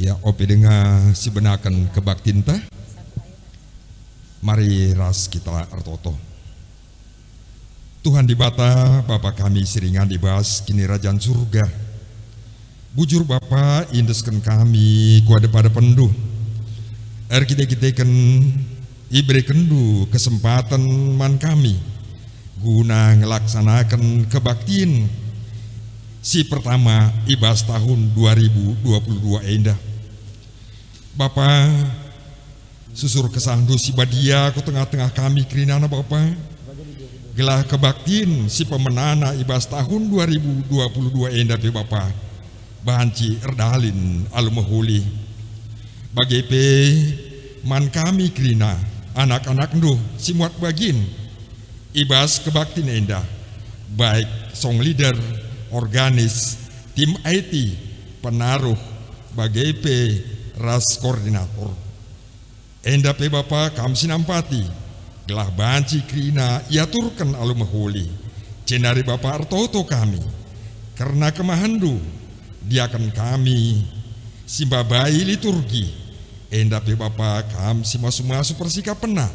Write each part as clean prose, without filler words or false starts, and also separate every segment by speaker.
Speaker 1: Ya, opi dengar si benakan kebaktin teh. Mari ras kita artoto. Tuhan di bata, Bapa kami siringan dibahas kini rajaan surga. Bujur Bapa indeskan kami kuada pada penduh. Kita iberi kendu kesempatan man kami guna ngelaksanakan kebaktiin si pertama ibas tahun 2022 endah. Bapa susur kesandu si badia ku tengah-tengah kami kerinana Bapa gelah kebaktiin si pemenana ibas tahun 2022 endah be Bapa banci erdalin alumahuli bagi pe man kami kerina anak-anak nduh si muat bagin ibas kebaktiin endah baik song leader organis tim IT penaruh bagi pe ras koordinator endah pe Bapa kam sinampati gelah banci kerina iaturkan alumahuli cenari Bapa artoto kami karena kemahandu diakan kami simbabai liturgi endah pe Bapa kam si masu-masu persika pena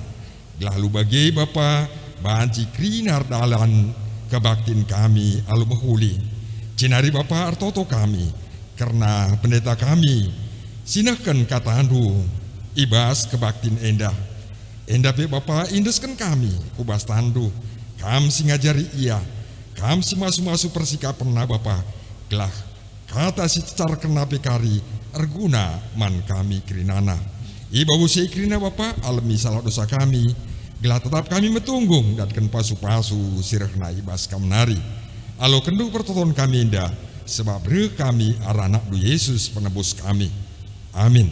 Speaker 1: lalu bagi Bapa banci krinar dalan kebaktin kami alumahuli cenari Bapa artoto kami karena pendeta kami sinahkan kata andu ibas kebaktin endah pe Bapa indeskan kami kubas tandu kam si ngajari ia kam si masu-masu persika pena Bapa gelah kata si cecar kena bekari erguna man kami kerinana iba usai kerina Bapa alami salah dosa kami gelah tetap kami metunggung dan ken pasu-pasu sirahna ibas kamnari alo kendu pertoton kami indah sebab re kami aranak du Yesus penebus kami amin.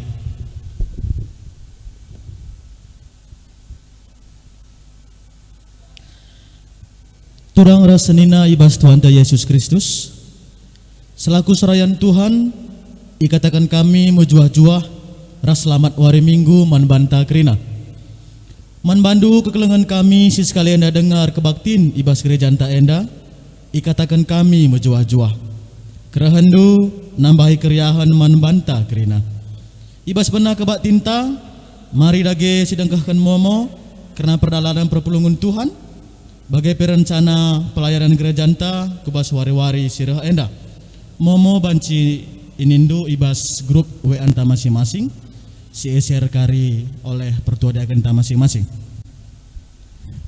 Speaker 2: Turang rasenina ibas Tuhan Yesus Kristus selaku serayan Tuhan ikatakan kami mujuah-juah ras selamat wari minggu man banta kerina man bandu kekelengan kami si sekalian dah dengar kebaktin ibas gereja anta enda ikatakan kami mujuah-juah kerahandu nambahi keriahan man banta kerina ibas benar kebaktin ta mari dage sidangkahkan momo karena perdalanan perpulungan Tuhan bagai perencana pelayanan gereja anta kubas wari-wari sirah enda momo banci inindu ibas grup W anta masing-masing si share kari oleh pertua diagen anta masing-masing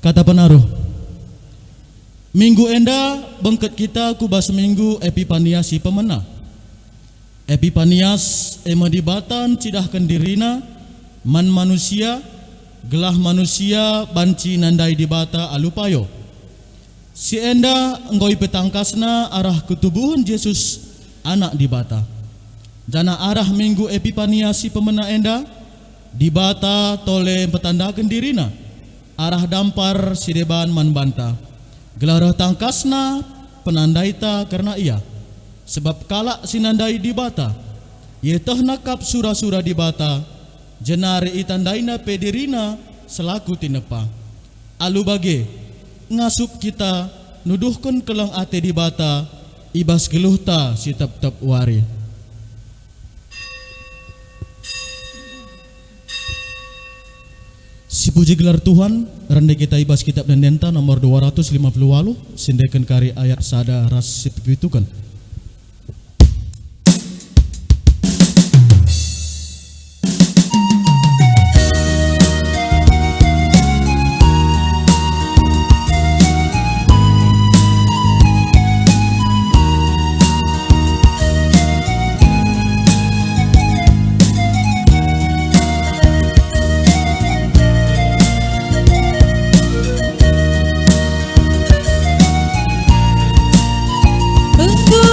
Speaker 2: kata penaruh minggu enda bengket kita kubas minggu Epipanias si pemena Epipanias ema dibatan cidahkan dirina man manusia gelah manusia banci nandai dibata alupayo si enda enggoi petangkasna arah ketubuhan Yesus anak dibata jana arah minggu Epipanias si pemena enda dibata tole petandakan dirina arah dampar si deban man banta gelarah tangkasna penandaita karena ia sebab kalak sinandai dibata ye teh nakap sura-sura dibata jenari itandaina pedirina selaku tinepa alu bage ngasup kita nuduhkan kelang ate dibata ibas geluhta si tep-tep wari si puji gelar Tuhan rende kita ibas kitab dan denta nomor 250 walu sindekan kari ayat sada ras sipitukan
Speaker 3: Untuk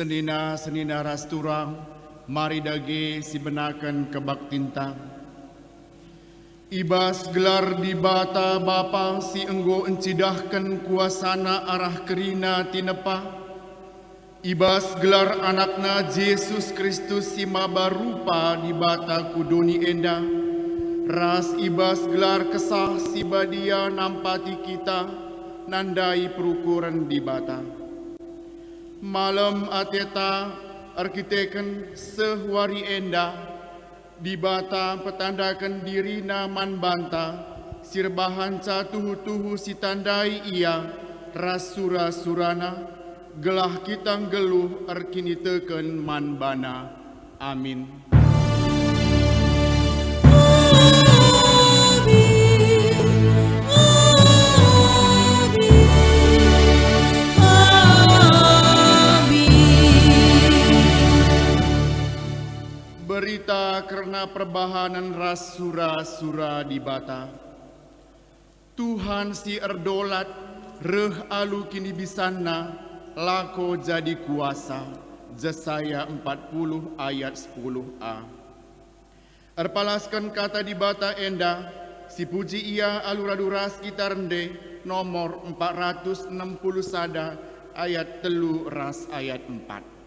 Speaker 3: senina ras turang, mari dage si benakan kebak tintang. Ibas gelar di bata bapa si enggo encidahkan kuasana arah kerina tinepa. Ibas gelar anakna Yesus Kristus si maba rupa di bata kudoni enda. Ras ibas gelar kesah si badia nampati kita nandai perukuran di bata. Malam ateta arkiteken sehwari enda di bata petandakan dirina man banta sirbahan tuhu si tandai ia rasura surana gelah kitang geluh arkini teken man bana. Amin. Berita karena perbahanan ras sura di bata. Tuhan si erdolat reh alu kini bisanna lako jadi kuasa. Jesaya 40 ayat 10a. Erpalaskan kata di bata enda si puji ia aluraduras kita rende nomor 460 sada ayat 3 ras ayat 4.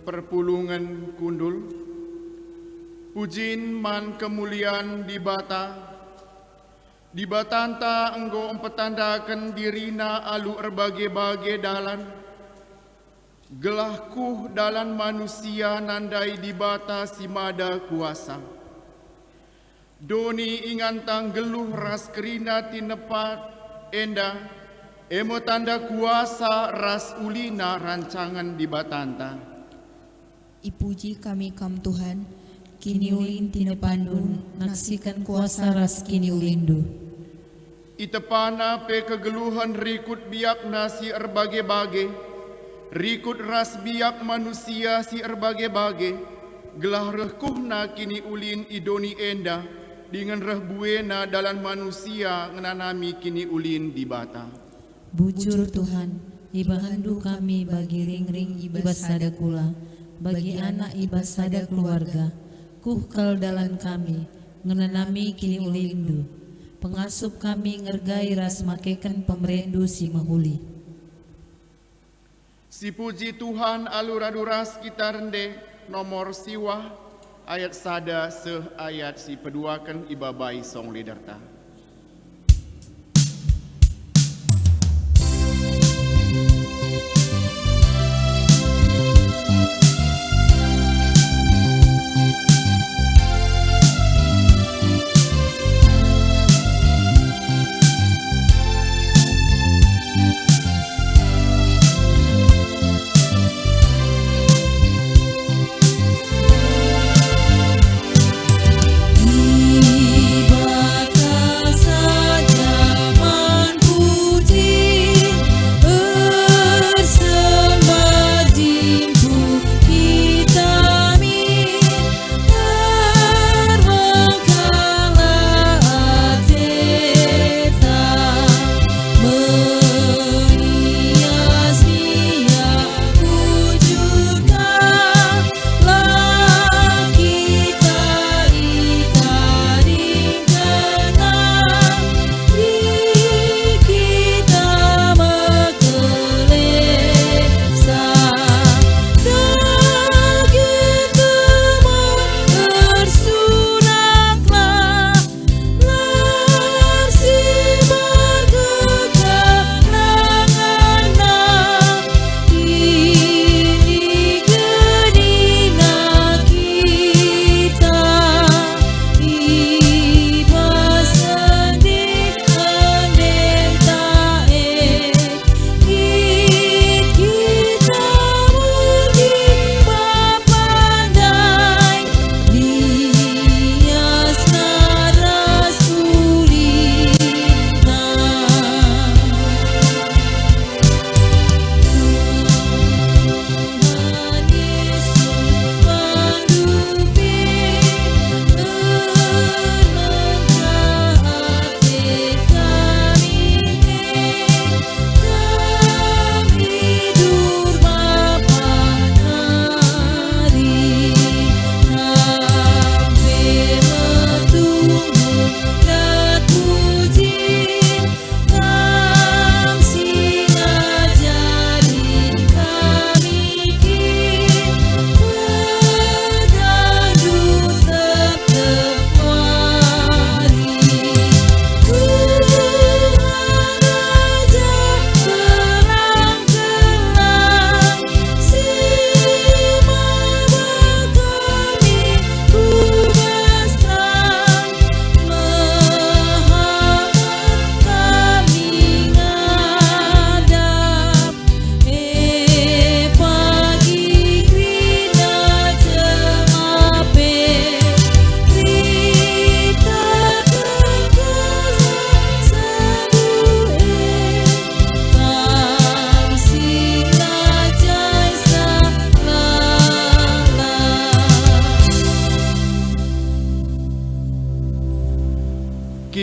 Speaker 3: Perpulungan kundul pujin man kemuliaan di bata di batanta enggo empetandakan dirina alu erbagai-bagai dalan gelahkuh dalan manusia nandai di bata si mada kuasa doni ingantang geluh ras kerina tinepat enda emo tanda kuasa ras ulina rancangan di batanta.
Speaker 4: Ipuji kami kam Tuhan, kini ulin tinepandun, naksikan kuasa ras kini ulindu.
Speaker 3: Itepana pe kegeluhan rikut biak nasi erbage-bage, rikut ras biak manusia si erbage-bage, gelah rehkuhna kini ulin idoni enda, dengan reh buena dalam manusia ngenanami kini ulin di bata.
Speaker 4: Bujur Tuhan, ibahandu kami bagi ring-ring ibas sada kula, bagi anak ibas sada keluarga, kuhkal dalan kami, ngenanami kini ulindu, pengasup kami ngergai ras makekan pemerendu si mahuli.
Speaker 3: Si puji Tuhan aluraduras kita rende nomor siwah ayat sada seh ayat si peduakan ibabai song liderta.
Speaker 4: Ibata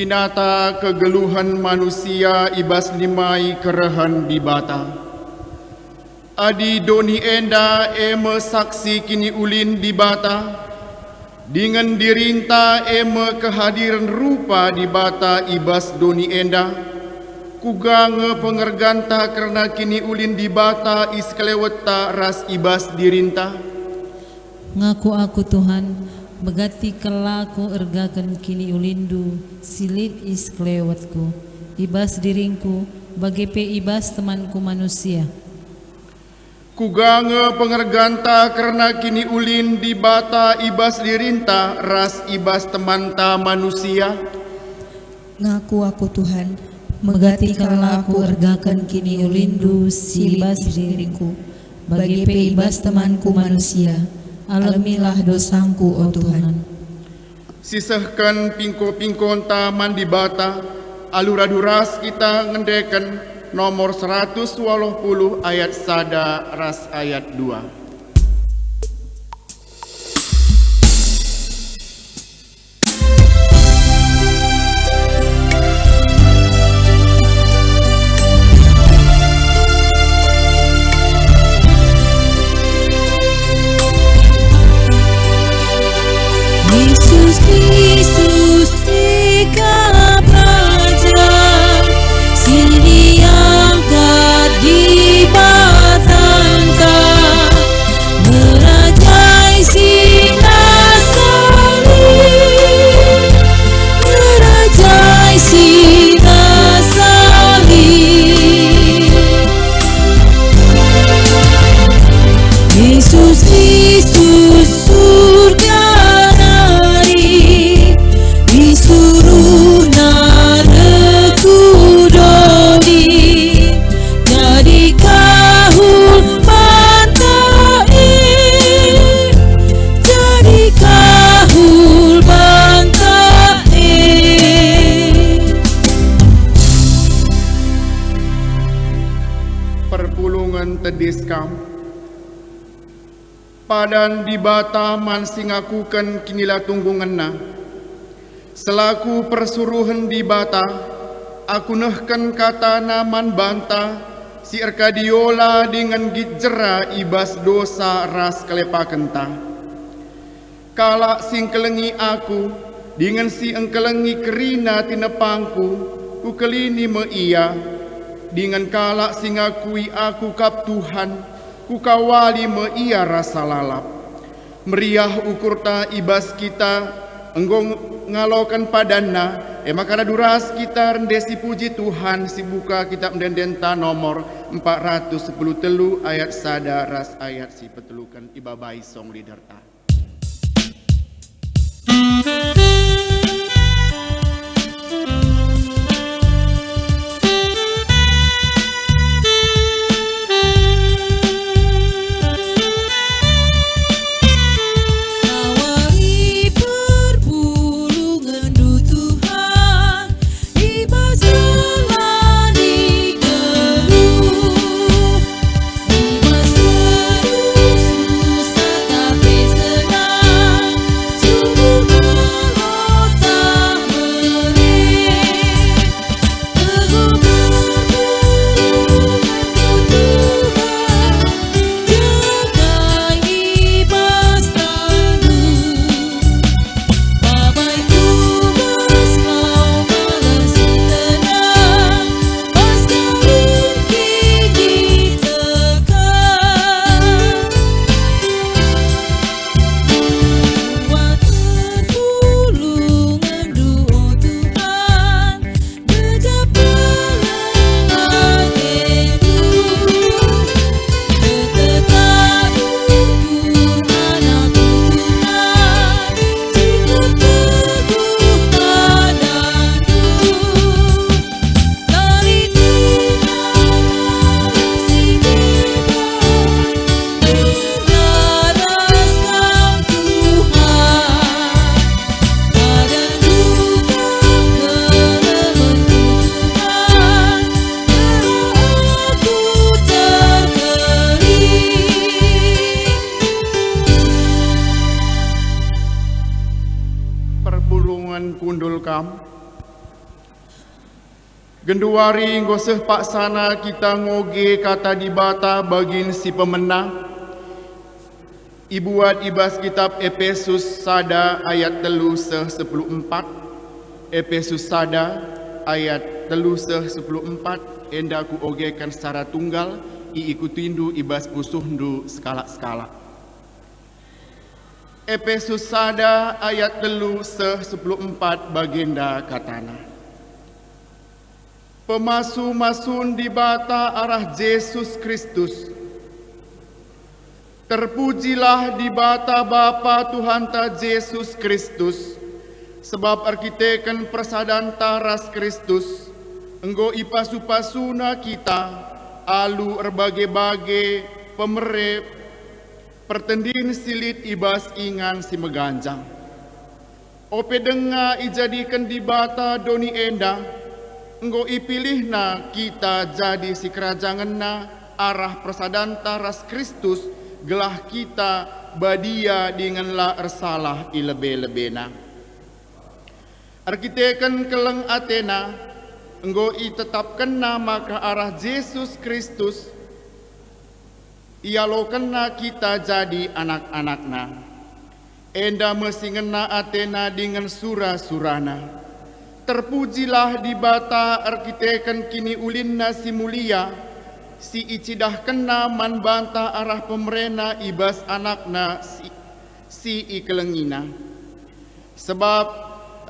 Speaker 3: Pinata kegeluhan manusia ibas limai kerehan di bata. Adi doni enda eme saksi kini ulin di bata. Dengan dirinta eme kehadiran rupa di bata ibas doni enda. Kugange pengerganta karena kini ulin di bata iskeleweta ras ibas dirinta.
Speaker 4: Ngaku aku Tuhan, begati kelaku ergakan kini ulindu, silit is kelewatku, ibas diringku, bagi pe ibas temanku manusia.
Speaker 3: Kugange pengerganta karena kini ulin di bata ibas dirinta, ras ibas temanta manusia.
Speaker 5: Ngaku aku Tuhan,
Speaker 4: Megati kelaku ergakan kini ulindu, silibas diringku, bagi pe ibas temanku manusia. Alamilah dosaku, oh Tuhan.
Speaker 3: Sisahkan pingko-pingkon taman di bata, aluraduras kita ngendekan nomor 120 ayat sada ras ayat 2.
Speaker 5: Yesus Kristus Eka Praja, sini angkat di batangka, merajai sinasali, merajai sinasali. Yesus Kristus surga
Speaker 3: tediskam padan di bata man singakukan kinilah tunggunganna selaku persuruhan di bata aku nehkan kata naman banta si erkadiola dengan gijera ibas dosa ras kelepa kentang kala sing kelengi aku dengan si engkelengi kerina tinepangku ku kelini me iya dengan kala singakui aku kap Tuhan, ku kawali me ia rasa lalap. Meriah ukurta ibas kita, enggong ngalokan padana, makana duras kita rendesi puji Tuhan, si buka kitab mendendenta nomor 410 ayat sada ras ayat si petelukan ibabai song liderta.
Speaker 5: Peace.
Speaker 3: Genduari ngoseh paksana kita ngoge kata dibata bagin si pemenang. Ibuat ibas kitab Efesus sada ayat 3:14. Efesus sada ayat 3:14. Enda ku ogekan secara tunggal iikutindu ibas pusuhndu skala-skala. Efesus sada ayat 3:14 bagenda katana. Pemasu-masun di bata arah Yesus Kristus. Terpujilah di bata Bapa Tuhan ta Yesus Kristus, sebab arkiteken persadanta ras Kristus, enggo ipasu-pasuna kita, alu erbage-bage pemere, pertendin silit ibas ingan si meganjang. Ope denga ijadikan di bata doni enda, enggo ipilihna kita jadi si kerajanganna arah persadanta ras Kristus, gelah kita badia dinganlah ersalah ilebe-lebena. Arkiteken keleng Athena, enggo itetapkan nama ke arah Yesus Kristus, ialokenna kita jadi anak-anakna. Enda mesingena Athena dengan surah-surana. Terpujilah di bata arkiteken kini ulinna si mulia, si icidah kena man banta arah pemerena ibas anakna si ikelengina. Sebab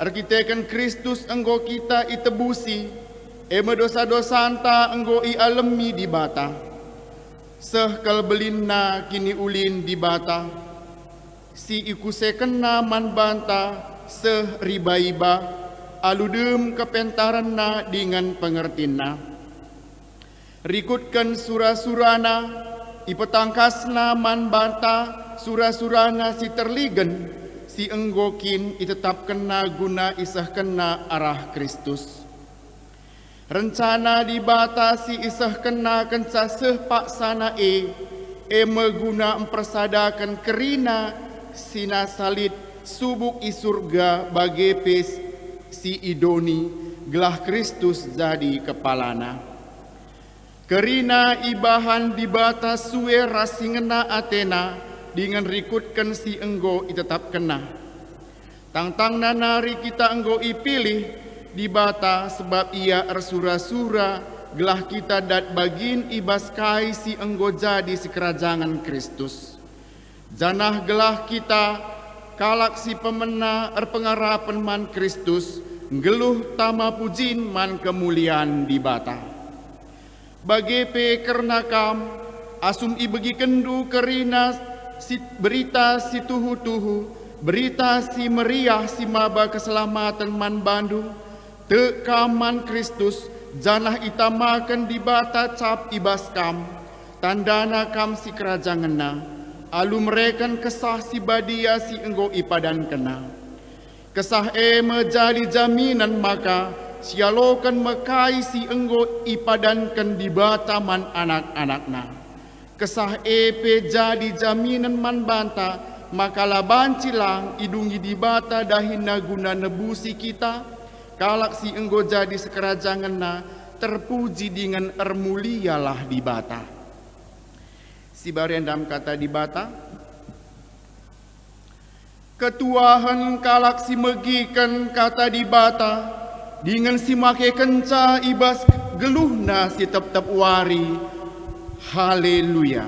Speaker 3: arkiteken Kristus enggo kita itebusi, eme dosa-dosa anta enggo ialemi di bata. Seh kalbelinna kini ulin di bata, si ikuse kena man banta seh riba-iba, aludem kepentaranna dengan pengertinna. Rikutkan surah-surana, ipetangkasna man banta, surah-surana si terligen, si enggokin itetapkenna guna isahkenna arah Kristus. Rencana di bata si isahkenna kenca seh paksana eme guna empersadakan kerina sina salit subuk isurga bagi pes si idoni, gelah Kristus jadi kepalana. Kerina ibahan di batas suwe rasingena Athena dengan rikutkan si enggo itetap kena. Tang-tang nanari kita enggo ipilih di bata sebab ia ersura-sura gelah kita dat bagin ibas kai si enggo jadi si kerajangan Kristus. Janah gelah kita kalak si pemena erpengarapan man Kristus, geluh tama pujin man kemuliaan di bata. Bagi pe kerna kam asum ibegi kendu kerina si berita si tuhu-tuhu, berita si meriah si maba keselamatan man bandu, te kaman Kristus janah itamakan di bata cap ibas kam, tandana kam si kerajanganna, alu merekan kesah si badia si enggo ipadan kena. Kesah menjadi jaminan maka sialokan mekai si enggo ipadankan di bataman anak-anakna. Kesah epe jadi jaminan man banta, maka laban cilang idungi di bata dahina guna nebusi kita, kalak si enggo jadi sekerajanganna, terpuji dengan ermulialah di bata. Si barendam kata di bata, ketuahan kalak si megikan kata di bata, dengan si make kenca ibas geluhna si tep-tep wari. Haleluya.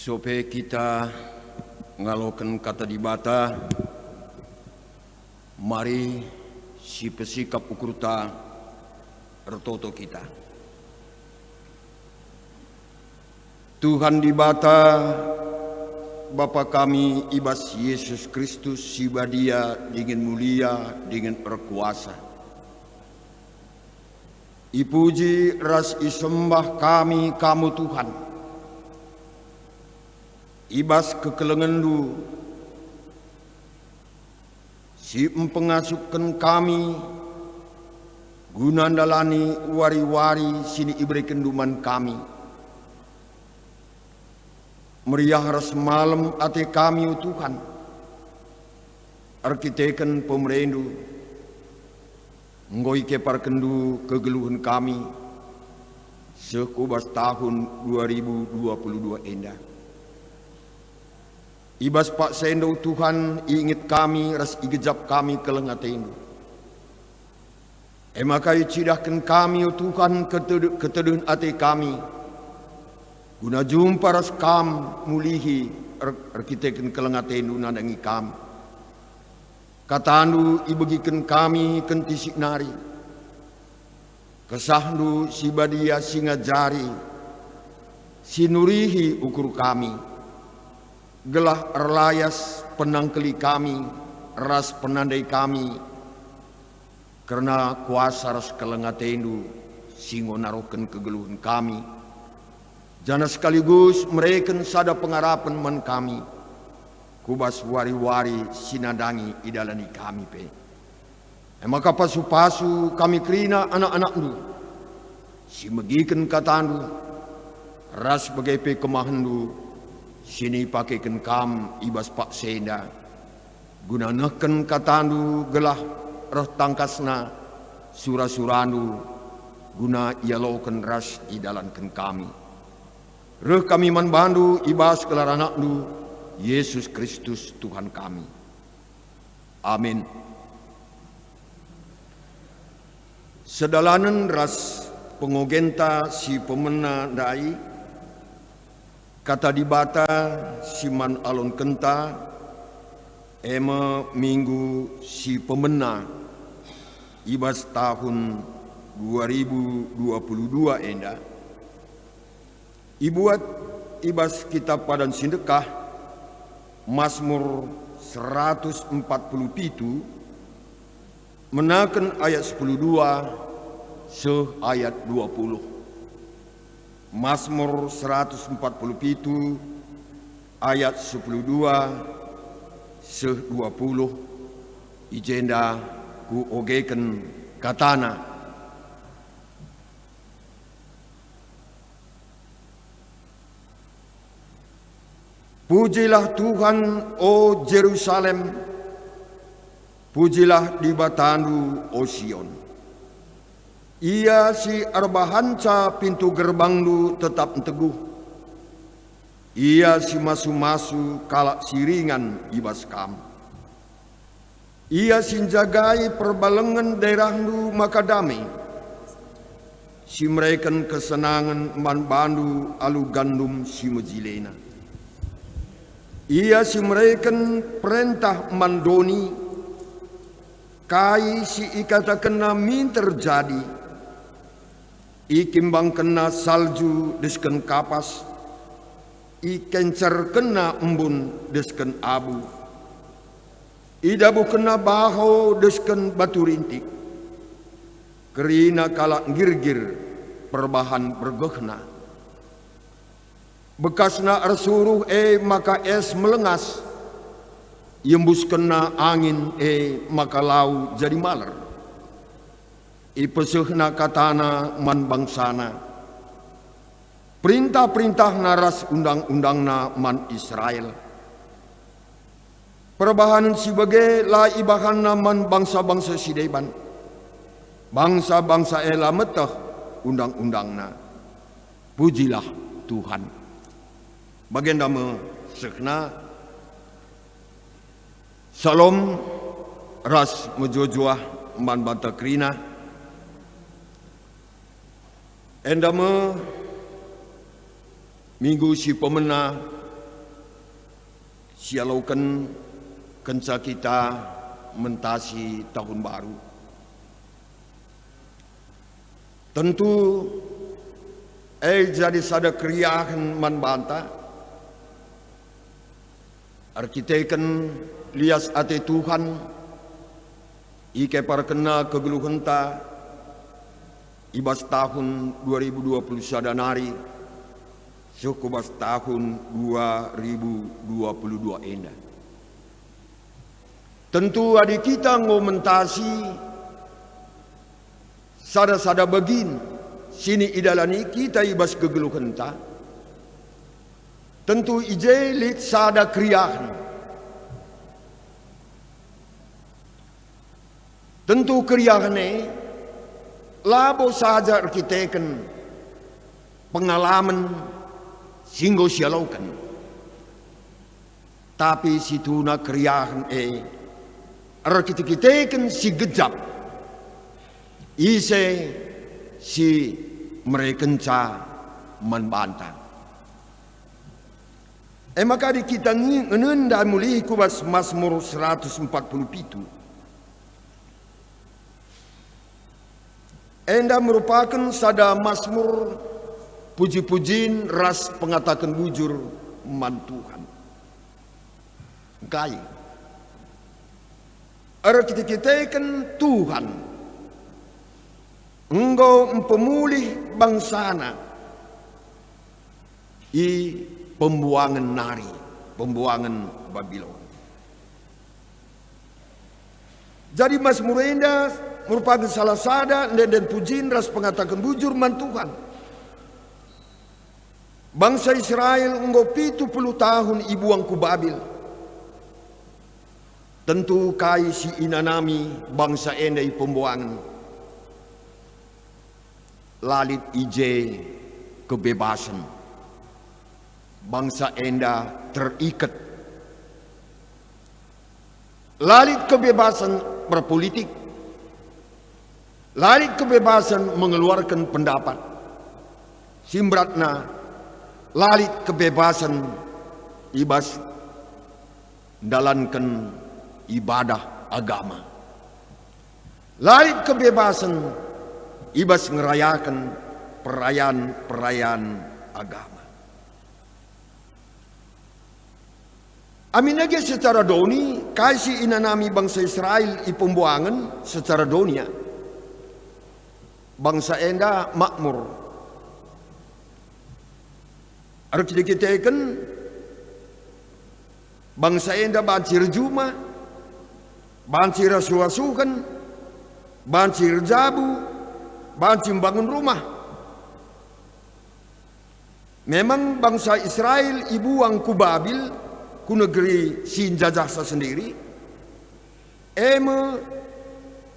Speaker 6: Sope kita ngalokan kata dibata, mari si pesikap ukurta ertoto kita. Tuhan dibata Bapa kami ibas Yesus Kristus siba dia dengan mulia dengan berkuasa. Ipuji ras isembah kami kamu Tuhan. Ibas kekelengendu si empengasupkan kami gunandalani wari-wari sini iberikan duman kami. Meriah ras malam ate kami Tuhan. Arkiteken pemerendu ngoi kepar kendu kegeluhan kami sekubas tahun 2022 endah. Ibas Pak Sendo Tuhan ingat kami ras igejap kami kelengatendu. Emakai cidahkan kami Tuhan keteduhan ate kami. Guna jumpa ras kam mulihi arkiteken kelengatendu nadangi kami. Katandu ibegikan kami kentisik nari. Kesahdu sibadia singajari. Sinurihi ukur kami. Gelah erlayas penangkeli kami, ras penandai kami, karena kuasa ras kelengatendu singo naroken kegeluhan kami. Jana sekaligus mereka sada pengarapan man kami, kubas wari-wari sinadangi idalani kami pe. Maka pasu-pasu kami kerina anak-anakmu, si megiken katandu, ras bagai pe kemahandu. Sini pakaikan kam ibas Pak Senda. Guna neken katandu gelah roh tangkasna surah-surandu. Guna ialokan ras idalankan kami. Reh kami man bandu ibas kelar anakdu Yesus Kristus Tuhan kami. Amin. Sedalanan ras pengogenta si pemena dai. Kata dibata siman alon kenta ema minggu si pemena ibas tahun 2022 enda. Ibuat ibas kitab padan sindekah Mazmur 147 menaken ayat 12 se ayat 20. Mazmur 147 ayat 12 se 20 ijenda ku ogeken katana. Pujilah Tuhan o Jerusalem, pujilah di batandu o Sion. Ia si arbahanca pintu gerbangdu tetap teguh. Ia si masu-masu kalak siringan ibas kam. Ia si jagai perbalengan daerahdu maka damai. Si mereken kesenangan man bandu alu gandum si mejilena. Ia si mereken perintah mandoni. Kai si ikata kena min terjadi. Ikimbang kena salju desken kapas, ikencer kena embun desken abu, idabu kena baho desken batu rintik, kerina kalak girgir perbahan bergehna. Bekasna ersuruh maka es melengas, yembus kena angin maka lau jadi maler. Ipesehna katana man bangsana. Perintah-perintah naras undang-undangna man Israel. Perbahanan sebagai la ibahanna man bangsa-bangsa sideban. Bangsa-bangsa ela metah undang-undangna. Pujilah Tuhan. Bagenda me sekna Salom ras mejojuah man banta krina. Endama minggu si pemena sialaukan kenca kita mentasi tahun baru. Tentu jadi sada kriahan man banta arkiteken lias ate Tuhan ike parkena kegeluhenta ibas tahun 2020 sadanari sukubas tahun 2022 enda. Tentu adik kita ngomentasi sada-sada begin sini idalani kita ibas kegeluhenta. Tentu ijelit sada kriahan. Tentu kriahane labo saja arkiteken pengalaman singgo sialaukan. Tapi situna kriahan arkiteken si gejap ise si merekenca manbantang. Maka di kita ngenenda mulih kubas Mazmur 147. Enda merupakan sada Mazmur puji-pujiin ras pengatakan bujur man Tuhan. Kai. Kita Tuhan. Engkau pemulih bangsana i pembuangan nari, pembuangan Babylon. Jadi Mazmur Enda merupakan salah sada dan pujiin ras pengatakan bujur man Tuhan. Bangsa Israel engkau 70 tahun ibuang ku Babil. Tentu kai si inanami bangsa Enda i pembuangan. Lalit ije kebebasan. Bangsa Enda terikat. Lalit kebebasan berpolitik. Lalit kebebasan mengeluarkan pendapat. Simbratna lalit kebebasan ibas dalankan ibadah agama. Lalit kebebasan ibas ngerayakan perayaan-perayaan agama. Amin aja secara doni, kasih inanami bangsa Israel i pembuangan secara donia. Bangsa Enda makmur. Harus dikitakan bangsa Enda bancir juma, bancir asuh-asuhan, bancir jabu, bancir bangun rumah. Memang bangsa Israel ibuang ku Babil, ku negeri sinjajasa sendiri.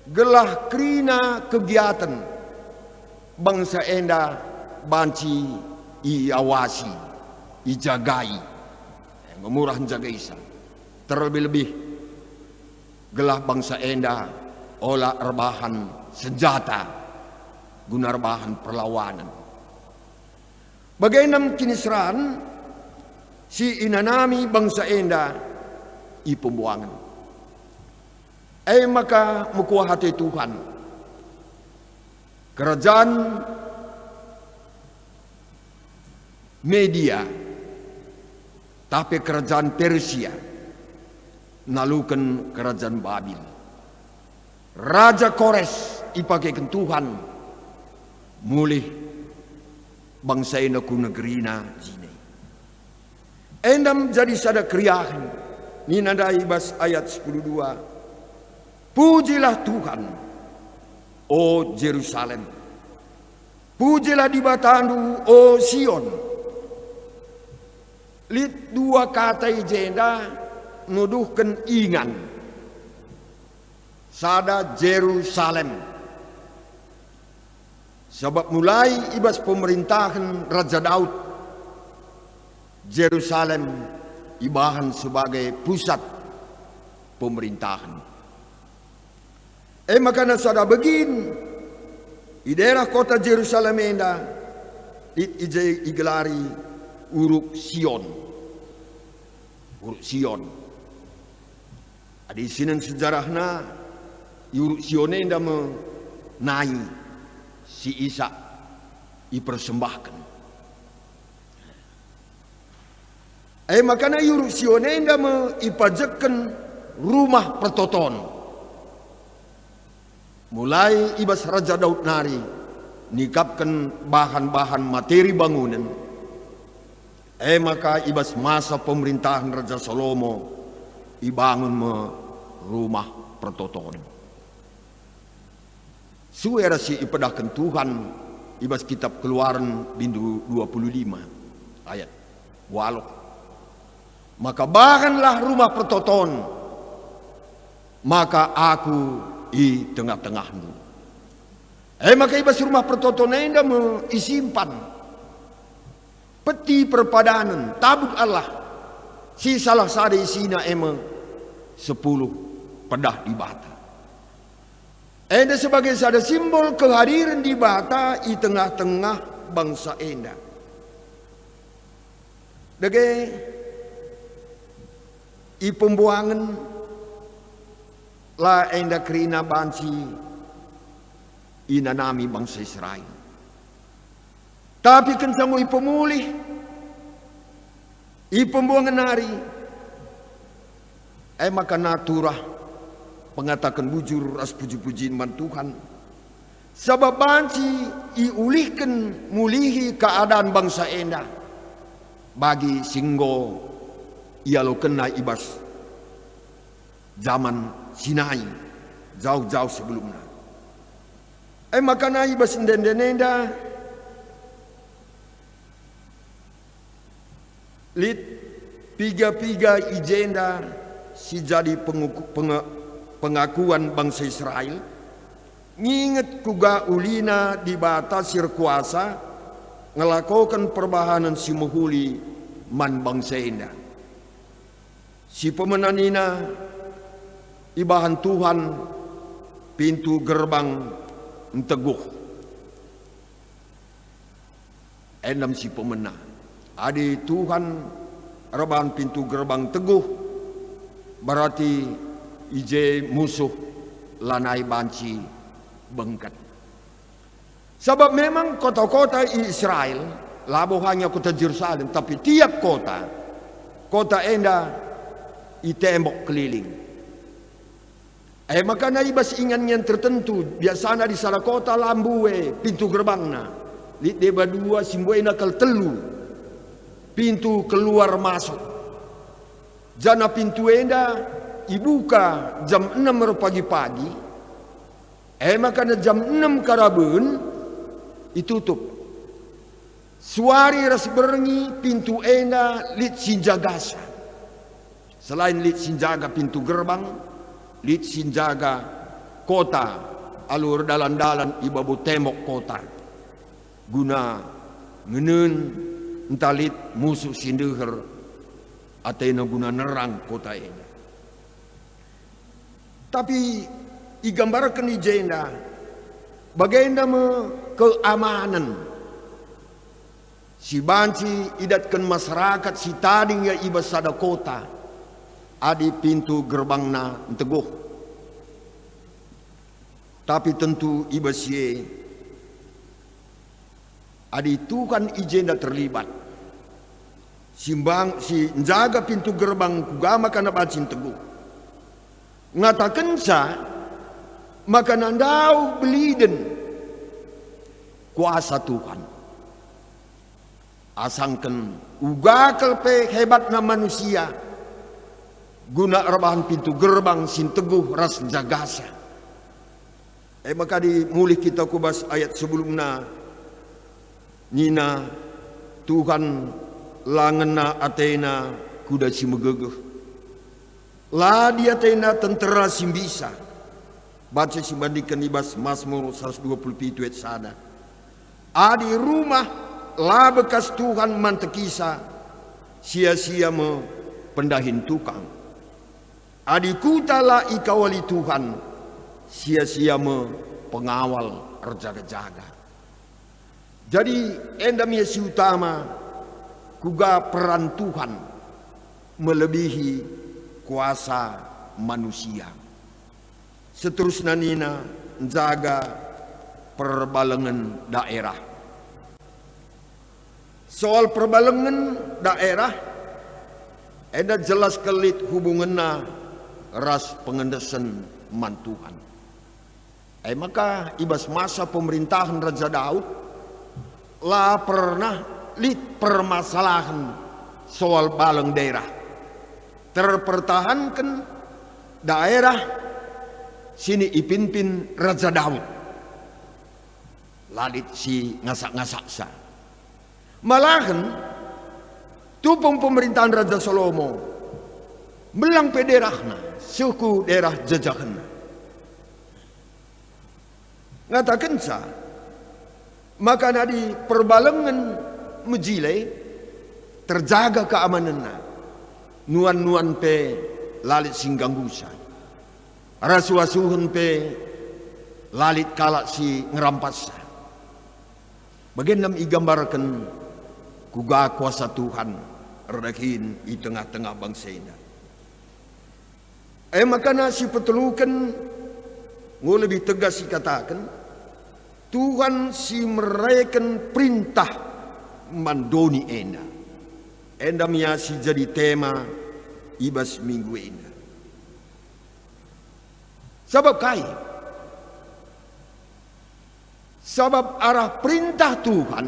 Speaker 6: Gelah krina kegiatan bangsa Enda banci iawasi, ijagai, memurah jagaisa. Terlebih-lebih gelah bangsa Enda olah rebahan senjata, guna rebahan perlawanan. Bagaimana kinisran si inanami bangsa Enda i pembuangan. Maka mukuah hati Tuhan. Kerajaan Media, tapi kerajaan Persia nalukan kerajaan Babil. Raja Kores ipakaikan Tuhan mulih bangsa ina ku negerina jine. Endam jadi sada kriahan. Ninada ibas ayat 12. Pujilah Tuhan, o Jerusalem. Pujilah di batandu, o Sion. Lit dua kata ijenda nuduhkan ingan. Sada Jerusalem. Sebab mulai ibas pemerintahan Raja Daud, Jerusalem ibahan sebagai pusat pemerintahan. Makanya sada begin di daerah kota Jerusalem enda igelari uruk Sion. uruk Sion. Adi sinang sejarahna uruk Sion enda menai si Isa dipersembahkan. Makana uruk Sion enda ipajekan rumah pertoton. Mulai ibas Raja Daud nari nikapkan bahan-bahan materi bangunan. Maka ibas masa pemerintahan Raja Salomo ibangun rumah pertoton. Suara si ipedahkan Tuhan ibas kitab Keluaran bindu 25 ayat walau. Maka bangunlah rumah pertoton, maka aku di tengah-tengahmu. Maka ibas rumah pertoton enda isimpan peti perpadanan tabut Allah si salah sada isina 10 pedah di bata. Enda sebagai sada simbol kehadiran di bata di tengah-tengah bangsa enda. Dage i pembuangan la enda kerina banci inanami bangsa Israel. Tapi kencango ipemulih ipembuangan nari maka naturah mengatakan bujur ras puji-pujian man Tuhan. Sebab banci iulihkan mulihi keadaan bangsa enda bagi singgo ia lo kena ibas zaman Sinai jauh-jauh sebelumnya. Maka na ibas ndenda lit piga-piga ijenda si jadi pengakuan bangsa Israel nginget kuga ulina di batas kuasa ngelakukan perbahanan si muhuli man bangsa enda. Si pemenanina ibahan Tuhan pintu gerbang teguh. Endam si pemenang. Adi Tuhan rebahan pintu gerbang teguh. Berarti ije musuh lanai banci bengkat. Sebab memang kota-kota Israel labo hanya kota Yerusalem, tapi tiap kota enda itembok keliling. Maka na ibas ingan yang tertentu biasanya di salah kota lambue pintu gerbangna lit deba dua simbuena kal telu pintu keluar masuk. Jana pintu enda ibuka jam 6 pagi-pagi. Maka na jam 6 karabun ditutup. Suari ras berengi pintu enda lit sinjagasa. Selain lit sinjaga pintu gerbang, lit sinjaga kota, alur dalan-dalan ibabu tembok kota. Guna ngenen entalit musuh sindeher atena guna nerang kota ini. Tapi igambarkan ijenda bagaimana keamanan si banci idatkan masyarakat si tading ya ibas sada kota. Adi pintu gerbangna teguh. Tapi tentu ibasye adi Tuhan ijenda terlibat. Simbang si jaga pintu gerbang kugama kana bacin teguh. Ngatakan sa maka nandau beliden kuasa Tuhan. Asangken uga kelpe hebatna manusia. Guna rebahan pintu gerbang sin teguh ras jagasa. Maka dimulih kita kubas ayat sebelumnya. Nina Tuhan langena atena kuda si megegeh. La dia atena tentera sim bisa. Baca si bandingkan ibas Mazmur 127 ayat sana. Adi rumah la bekas Tuhan mantekisa sia-sia me pendahin tukang. Adi kutala ikawali Tuhan sia-sia me pengawal erjaga-jaga. Jadi endam yesi utama kuga peran Tuhan melebihi kuasa manusia. Seterusnya nina jaga perbalengan daerah. Soal perbalengan daerah, ada jelas kelit hubunganna ras pengendesan mantuhan. Maka ibas masa pemerintahan Raja Daud lah pernah lit permasalahan soal baleng daerah. Terpertahankan daerah sini ipinpin Raja Daud. Lalit si ngasak-ngasak sa. Malahan tupung pemerintahan Raja Salomo belang pederahna suku daerah jajahan. Ngatakan sa maka nadi perbalengan mejile terjaga keamananna nuan-nuan pe lalit singganggusa rasuasuhun pe lalit kalak si ngerampas. Bagian igambarkan kuga kuasa Tuhan redahin di tengah-tengah bangsa ini. Maka nasi petelukan mau lebih tegas dikatakan Tuhan si merayakan perintah mandoni enda. Enda miasi jadi tema ibas minggu ini. Sebab kai? Sebab arah perintah Tuhan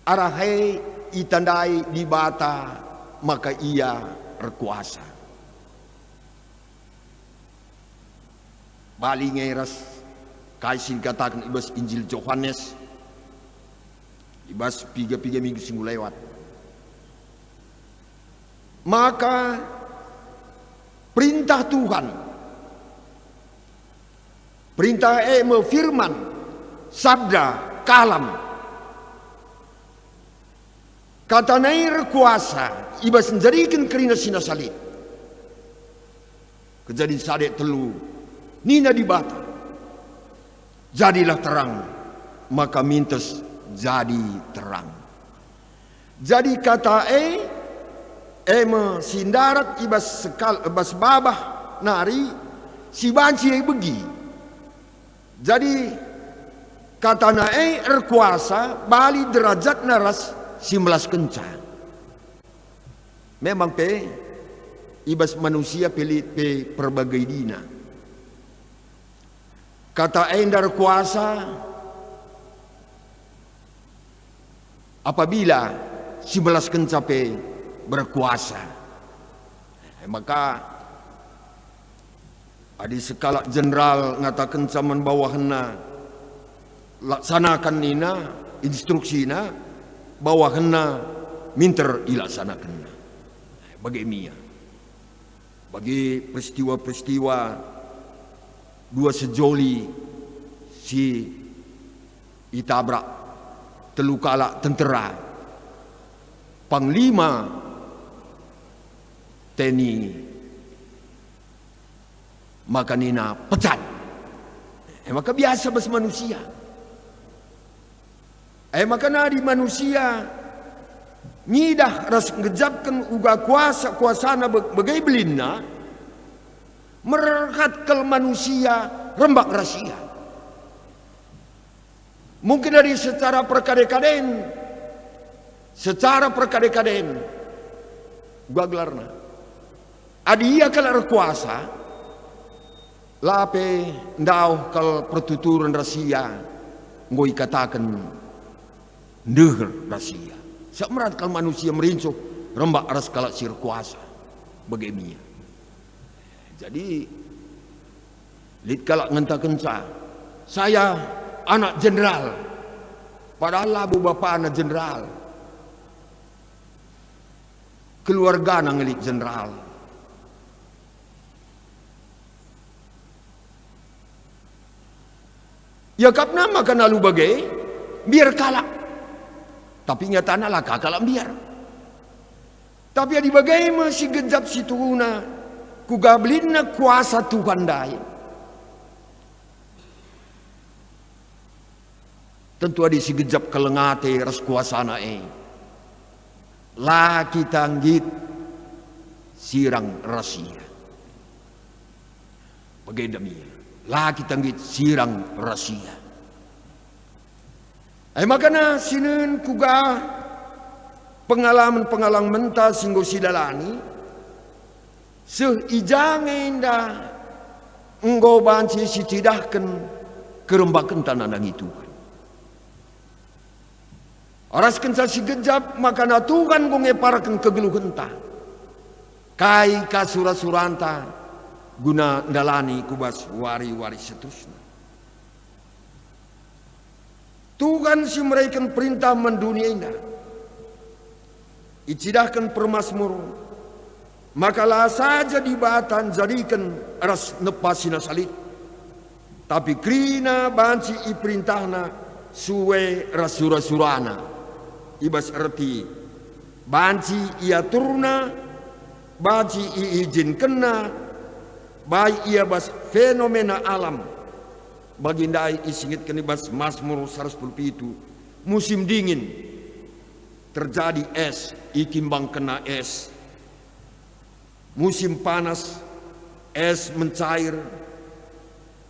Speaker 6: arah hei itandai di bata maka ia berkuasa. Bali ngeras kaisin katakan ibas Injil Yohanes ibas 3 minggu singgu lewat. Maka perintah Tuhan perintah firman sabda kalam kata nair kuasa ibas menjadikan kerina sina salib. Kejadian sadek telu nina di bata jadilah terang maka mintes jadi terang. Jadi kata sindarat ibas babah nari si banci begi. Jadi kata kuasa bali derajat naras 19 kenca. Memang ibas manusia pelit perbagai dina. Kata endar kuasa apabila 19 kenca berkuasa. Maka adi sekala jenderal ngatakan zaman bawahanna laksanakan nina instruksina bawahanna minter ilaksanakan. Bagi mia. Bagi peristiwa-peristiwa dua sejoli si itabrak telu kala tentera panglima TNI maka nina pecat. Maka biasa bas manusia. Maka nadi manusia nyidah ras ngejapkan uga kuasana bagai belinna merhat kel manusia rembak rahasia. Mungkin dari secara perkade-kaden gua gelarna adia kalau kuasa lape ndau kal pertuturan rahasia ngoi katakan deher rahasia. Semerat kal manusia merincuh rembak ras kala sir kuasa bagaimana. Jadi lit kala ngentakan saya anak jenderal padahal labu bapak anak jenderal keluarga nang ngelik jenderal. Ya kapna maka nalu bagai biar kalah. Tapi nyatana lah kakak biar. Tapi adi bagai masih gejap situna ku gablinna kuasa Tuhan dai. Tentu adi si gejap kelengate ras kuasana lah kita nggit sirang rasia. Bagedami laki tanggit sirang rasia. Makana sinen kuga pengalaman menta singgo sidalani seijangenda enggo banci sitidahken kerembakan tanah itu. Aras kenca si gejap makana Tuhan gonge paraken kegeluhenta. Kai kasura-suranta guna ndalani kubas wari-wari seterusnya. Tuhan si meraikan perintah mendunia indah. Icidahkan permasmur. Makalah saja dibatan jadikan aras nepasina salit. Tapi krina banci iperintahna suwe rasura-surana. Ibas erti banci ia turuna, banci iizin kena, baik ia bas fenomena alam. Bagindai isingit kenibas Mazmur 110 itu musim dingin terjadi es, ikimbang kena es. Musim panas es mencair.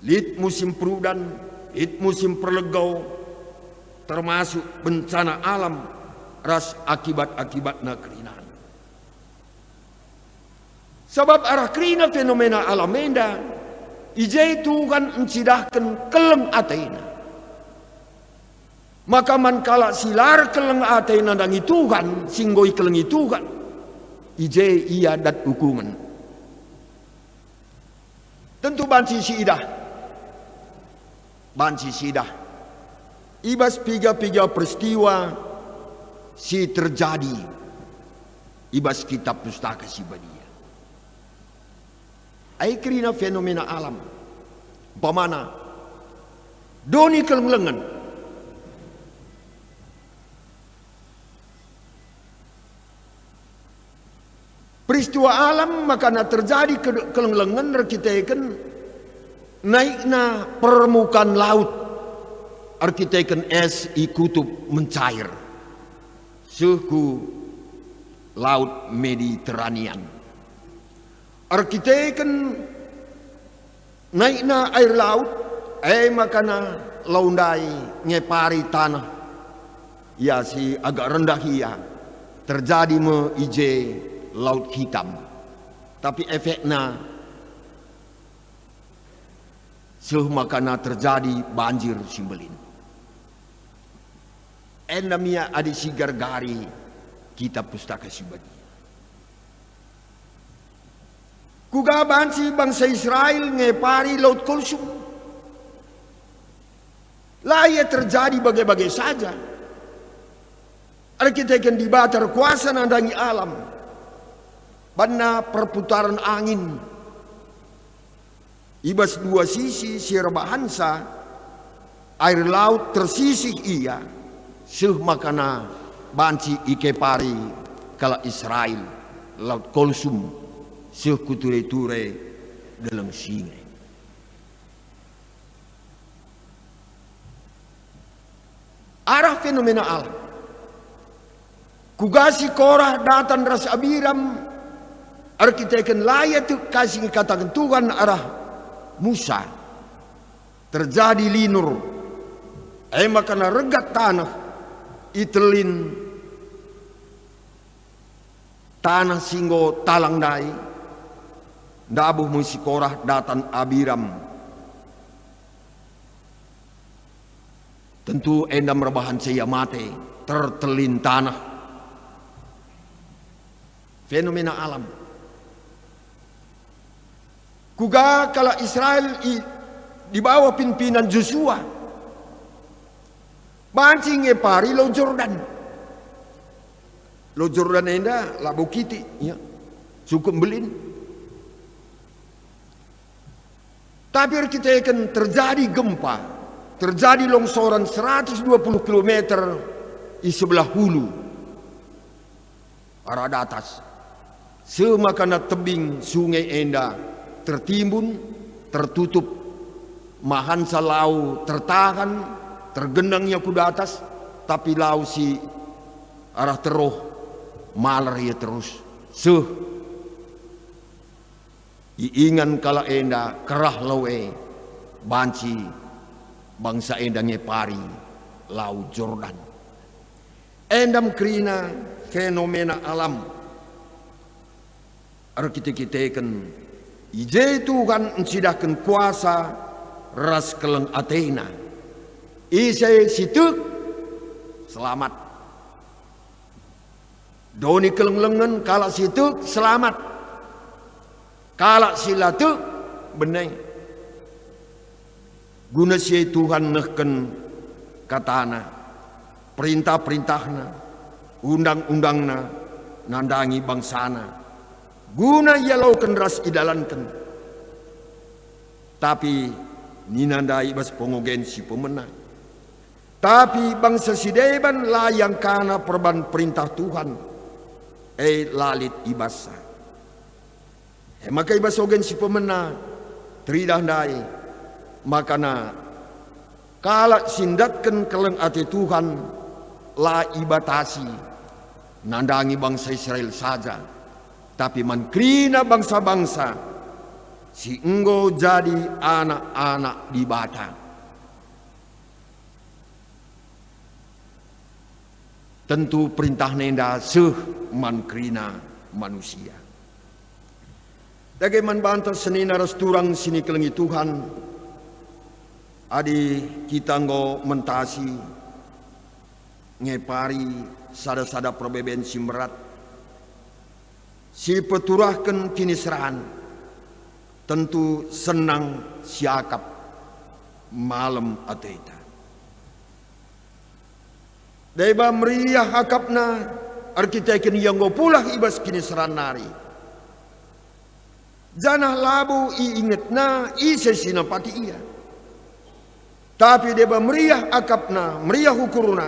Speaker 6: Lit musim perudan, lit musim perlegau, termasuk bencana alam ras akibat-akibatna kerinaan. Sebab arah kerina fenomena alam menda ijai Tuhan encidahkan keleng atena. Maka mankala silar keleng atena dangi Tuhan singgoi kelengi Tuhan ijai ia dat hukuman. Tentu banci siidah. Banci sidah. Ibas piga-piga peristiwa si terjadi. Ibas kitab pustaka si badia. Aikrina fenomena alam. Pamana doni kelenglengan. Peristiwa alam makana terjadi kelenglengan rekiteken naikna permukaan laut. Arkiteken es ikutub mencair. Suhu laut Mediterranean. Arkiteken naikna air laut, makana laundai ngepari tanah. Ya si agak rendah ia terjadi me ije laut hitam. Tapi efeknya makana terjadi banjir simbelin. Endamia adi sigar gari kitab pustaka sibadi. Kuga bansi bangsa Israel ngepari laut Kulsum. Laya terjadi bagai-bagai saja. Ada kita akan dibatar kuasa nandangi alam. Bana perputaran angin. Ibas dua sisi sirbahansa. Air laut tersisih ia. Makana banci ikepari kala Israel. Laut Kulsum. Kuture-ture dalam singai. Arah fenomena alam. Kugasi Korah datang ras Abiram. Arkiteken layak tu kasih katakan Tuhan arah Musa. Terjadi linur. Makana regat tanah. Itelin tanah singgo talang dai. Dabuh musi Korah datang Abiram. Tentu endam rebahan saya mate tertelin tanah. Fenomena alam. Kuga kala Israel di bawah pimpinan Joshua. Bancing pari lo Jordan. Lo Jordan enda labu kiti ya. Cukup belin. Tapi kita akan terjadi gempa, terjadi longsoran 120 km di sebelah hulu, arah atas. Semakana tebing sungai Enda tertimbun, tertutup, mahansa lau tertahan, tergenangnya kuda atas, tapi lau si arah teroh, malar ia terus. Iingan kala enda kerah lawe banci bangsa enda ngepari lau Jordan. Endam kerina fenomena alam. Arkite-kiteken ije Tuhan ensidahkan kuasa ras keleng Athena. Ise situk selamat. Doni keleng lengan kala situk selamat. Kala silatuk beneng. Guna si Tuhan nehken katana, perintah-perintahna, undang-undangna, nandangi bangsana. Guna ia laukan ras idalankan. Tapi ninandai bas pongogen si pemenang. Tapi bangsa sideban layang kana perban perintah Tuhan. Lalit ibasa. Maka ibas ogen si pemenang. Teridah dai. Makana kala sindatkan keleng ati Tuhan la ibatasi nandangi bangsa Israel saja, tapi mankrina bangsa-bangsa si enggo jadi anak-anak di bata. Tentu perintah nenda seh mankrina manusia. Bagaimana bantu senina resturang sini kelengi Tuhan. Adi kita nggo mentasi ngepari sada-sada probeben simberat si peturahkan kini serahan tentu senang siakap malam ateta deba meriah akapna arkiteken yang nggo pulah ibas kini serahan nari janah labu iingetna ise sinapati iya. Tapi dia meriah akapna, meriah ukurna.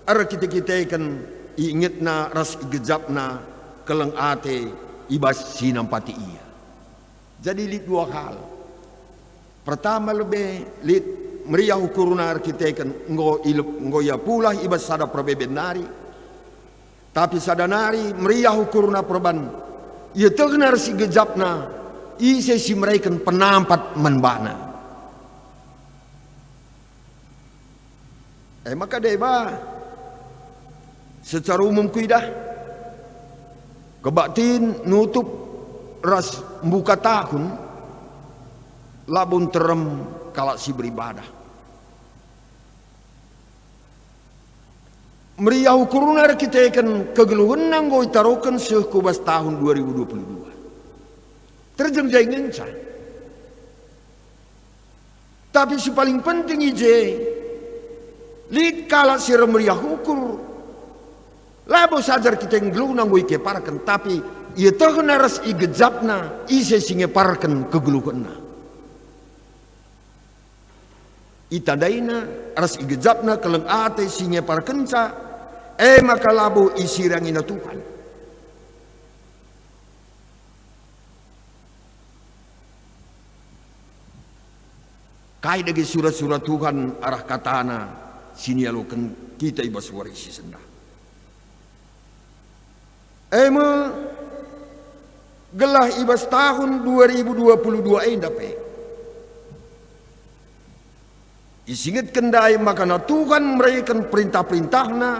Speaker 6: Ar kita ikan ingetna ras gejapna keleng ate ibas sinampati iya. Jadi lit dua hal. Pertama lebih lit meriah ukurna ar kita ikan ngo ya pula ibas sada probeben nari. Tapi sada nari meriah ukurna perban. Ia tegnar si gejapna ise si mereka penampat menbana. Maka deba secara umum kuidah kebatin nutup ras buka tahun labun terem kalau si beribadah. Meriah ukuruna kita akan kegeluhan nanggo itarokan sekubas tahun 2022. Terjengjai ngenca. Tapi si paling penting ije lid kala si meriah ukur labo sajar kita ngeluh nanggo ike parakan tapi ia tahna ras igejapna ise singe parakan kegeluhna itadaina ras igejapna keleng ate singe parakenca maka labo isirangina Tuhan kai dagi surat-surat Tuhan arah katana sini alukan kita ibas warisi senda. Gelah ibas tahun 2022 dape. Isinget kendai makana Tuhan mereka perintah-perintahna,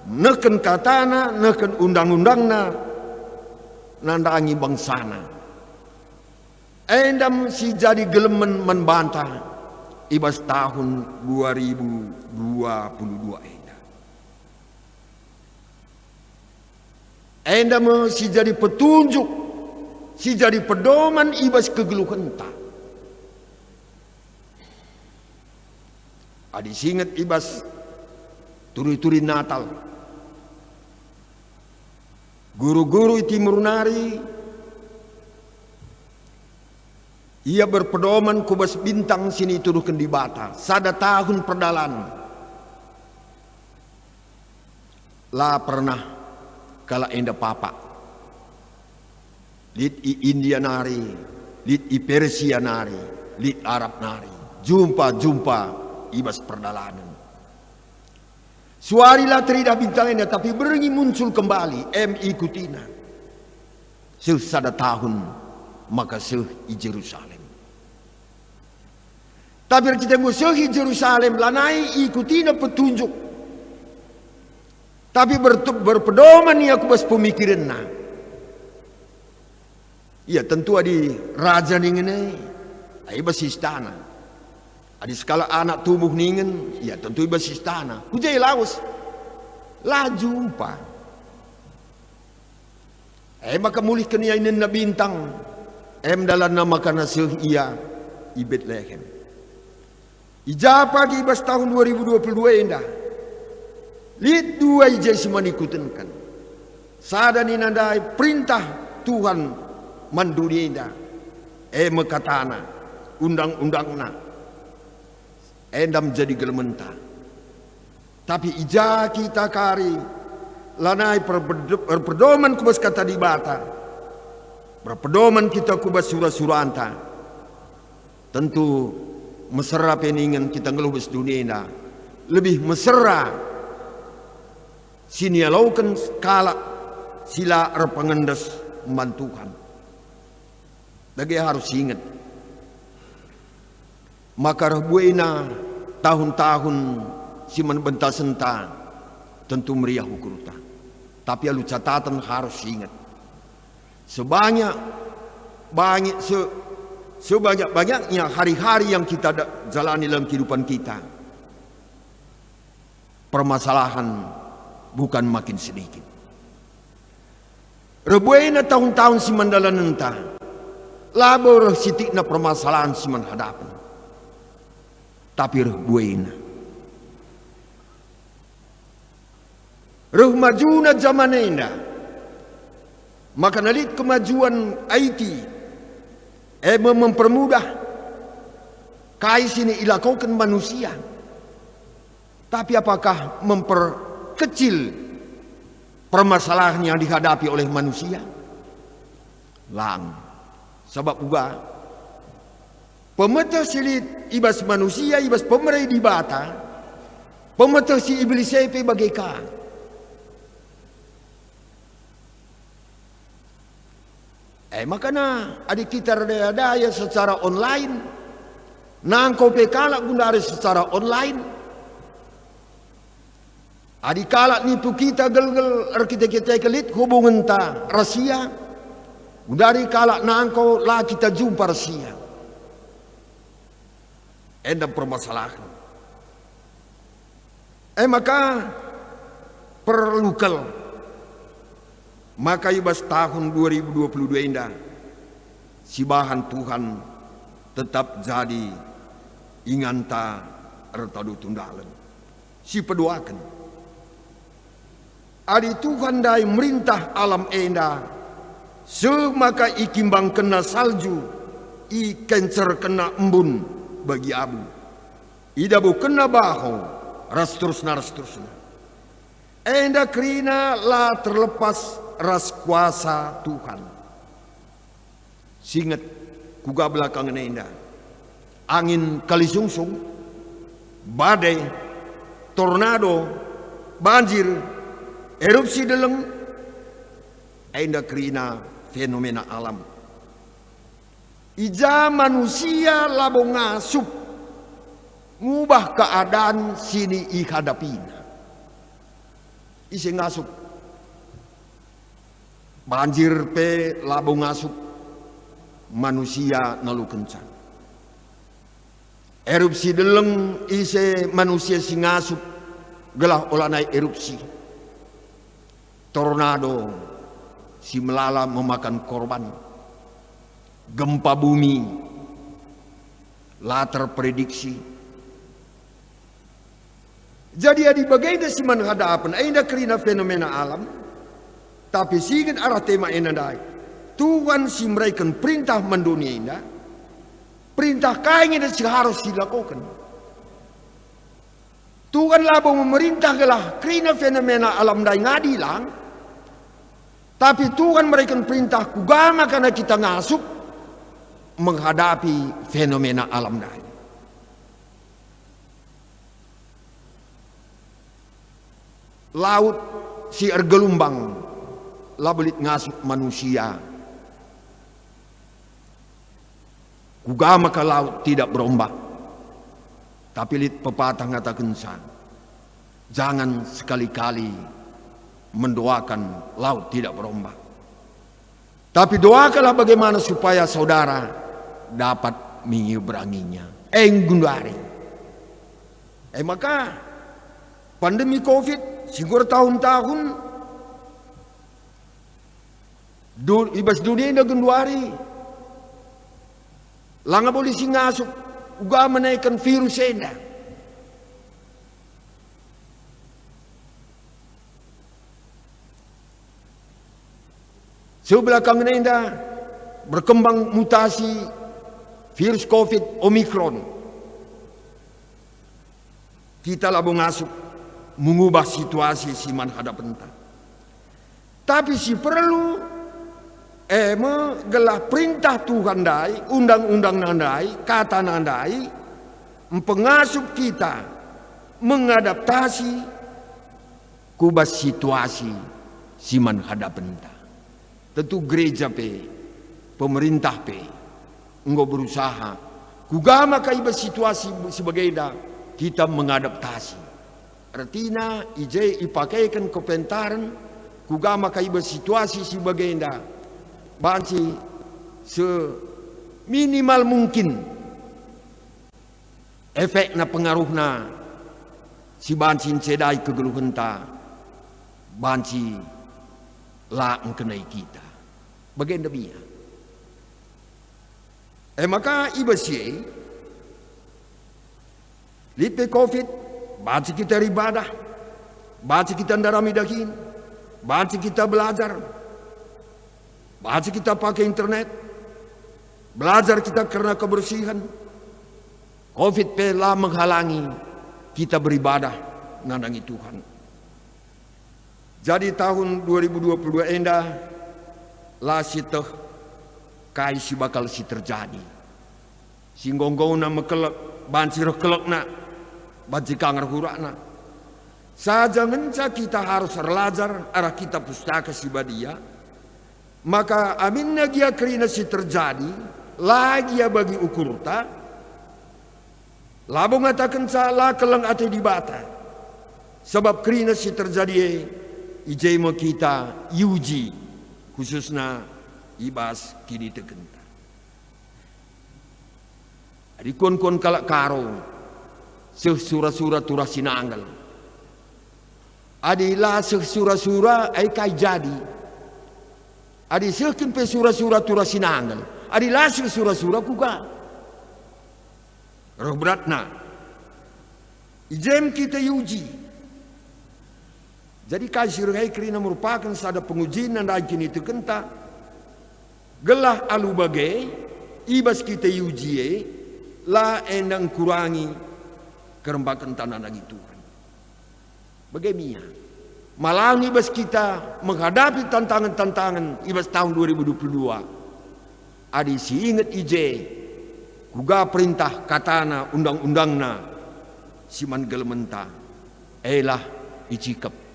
Speaker 6: neken katana, neken undang-undangna, nandangi bangsana. Endam si jadi gelemen membantah. Ibas tahun 2022 enda si jadi petunjuk si jadi pedoman ibas kegeluhan tak adi singet ibas turi-turi Natal guru-guru timur nari ia berpedoman kubas bintang sini tuduhkan di bata. Sada tahun perdalan. La pernah kala enda papa. Lit i India nari, lit i Persia nari, lit Arab nari. Jumpa ibas perdalanan. Suarilah teridah bintangnya tapi berengi muncul kembali ikutina. Sada tahun maka seh i Jerusalem. Tapi kita ngusah i Jerusalem lanai ikutina petunjuk. Tapi berpedoman ni aku bas pemikiran na. Ya tentu adi raja ningen ai bas istana. Adi skala anak tumbuh ningen, ya tentu bas istana. Hujai lawas. Laju umpa. Maka mulihkan ia inin na bintang. Dalam nama kana seh ia i Bethlehem. Ija pagi bas tahun 2022 indah. Lihat dua ija simanikutenkan. Sadani nandai perintah Tuhan mandunia indah. Mekatana undang-undangna. Endam jadi gelementa. Tapi ija kita kari lanai berpedoman kubas kata di bata. Berpedoman kita kubas surah-surah anta. Tentu mesra peningan kita ngelubes dunia ini. Lebih mesra sini laukan skala sila pengendas mantukan. Lagi harus ingat. Maka buena tahun-tahun siman benta senta tentu meriah hukurta. Tapi alu catatan harus ingat. Sebanyak-banyaknya hari-hari yang kita jalani dalam kehidupan kita, permasalahan bukan makin sedikit. Rebuena tahun-tahun si mandalan entah, labor sitikna permasalahan si menghadapan. Tapi rebuena, majuna zaman indah, maka nalit kemajuan IT. Mempermudah kais ini dilakukan manusia. Tapi apakah memperkecil permasalahan yang dihadapi oleh manusia? Lang. Sebab juga pemetah silit ibas manusia, ibas pemerai di bata, pemetah si iblis sepe bagaikan. Makanya adik kita daya secara online, nangkau pekalak gundari secara online. Adik kalak nipu kita gel-gel kita kelit hubungan ta rahasia. Gundari kalak nangkau lah kita jumpa rahasia. Endam permasalahan. Maka perlukal. Maka ibas tahun 2022 indah, si bahan Tuhan tetap jadi inganta retadu tundalan. Si peduakan. Adi Tuhan dai merintah alam enda, semaka ikimbang kena salju, i kencer kena embun bagi abu. Idabu kena baho, rasturusna. Enda kerina lah terlepas ras kuasa Tuhan. Singet kuga belakangan indah. Angin kalisungsung, badai, tornado, banjir, erupsi deleng. Indah kerina fenomena alam. Ija manusia labo ngasup ngubah keadaan sini ihadapina. Isi ngasup banjir pe labo ngasup manusia nalu kencang. Erupsi deleng ise manusia si ngasup gelah olanai erupsi. Tornado si melala memakan korban. Gempa bumi lah terprediksi. Jadi adi bagaimana si menghadapan ainda kerina fenomena alam. Tapi singet arah tema enadai. Tuhan si meraikan perintah mendunia indah. Perintah kainnya dan harus dilakukan. Tuhan labo memerintah gelah kerina fenomena alam dai ngadilang. Tapi Tuhan meraikan perintah kugama karena kita ngasup menghadapi fenomena alam dai. Laut si ergelumbang labelit ngasup manusia kugama ke laut tidak berombak. Tapi lit pepatah ngatakan jangan sekali-kali mendoakan laut tidak berombak. Tapi doakanlah bagaimana supaya saudara dapat menyeberanginya. Gunduari. Maka pandemi COVID sigur tahun-tahun ibas dunia ina gunduari. Langa boleh singasuk uga menaikkan virus enda. Sebelakang enda berkembang mutasi virus COVID Omicron. Kita labung masuk mengubah situasi si man hadapan ta. Tapi si perlu gelah perintah Tuhan dai, undang-undang nandai, kata nandai, pengasup kita mengadaptasi kubas situasi si man hadapan ta. Tentu gereja pemerintah engkau berusaha kugama kaiba situasi sebagai dah kita mengadaptasi. Artinya ije ipakaikan kepentaran kugama kaiba situasi sebagai dah banci seminimal mungkin efek na pengaruhna si banci cedai kegeluhan ta banci la engkenai kita bagian demikian. Maka ibasye lipe COVID banci kita ibadah, banci kita ndarami dahin, banci kita belajar, banci kita pakai internet, belajar kita karena kebersihan. COVID telah menghalangi kita beribadah nandangi Tuhan. Jadi tahun 2022 endah lah siteh kai si bakal si terjadi. Singgonggona mekelek banci rekelekna banci kangar hurakna. Saja ngenca kita harus belajar arah kita pustaka si badia. Maka aminnya gia kerina si terjadi lagi ya bagi ukurta. Labong ngatakan salah keleng ate di bata. Sebab kerina si terjadi ijema kita yuji khususnya ibas kini tegenta. Adi kon kalak karo sura-sura turah sinanggal. Adi lah sura-sura ay kai jadi. Adi sekin pe sura-sura turah sinanggal. Adi lah sura-sura kuga. Roh beratna. Ijem kita yuji. Jadi kasih hai kerina merupakan sada pengujian dan kini itu kenta gelah alu bagai ibas kita yuji la endang kurangi kerembakan tanah lagi Tuhan. Bagaimana? Malang ibas kita menghadapi tantangan-tantangan ibas tahun 2022. Adi si ingat ije kuga perintah katana undang-undangna siman gelementa elah icikap.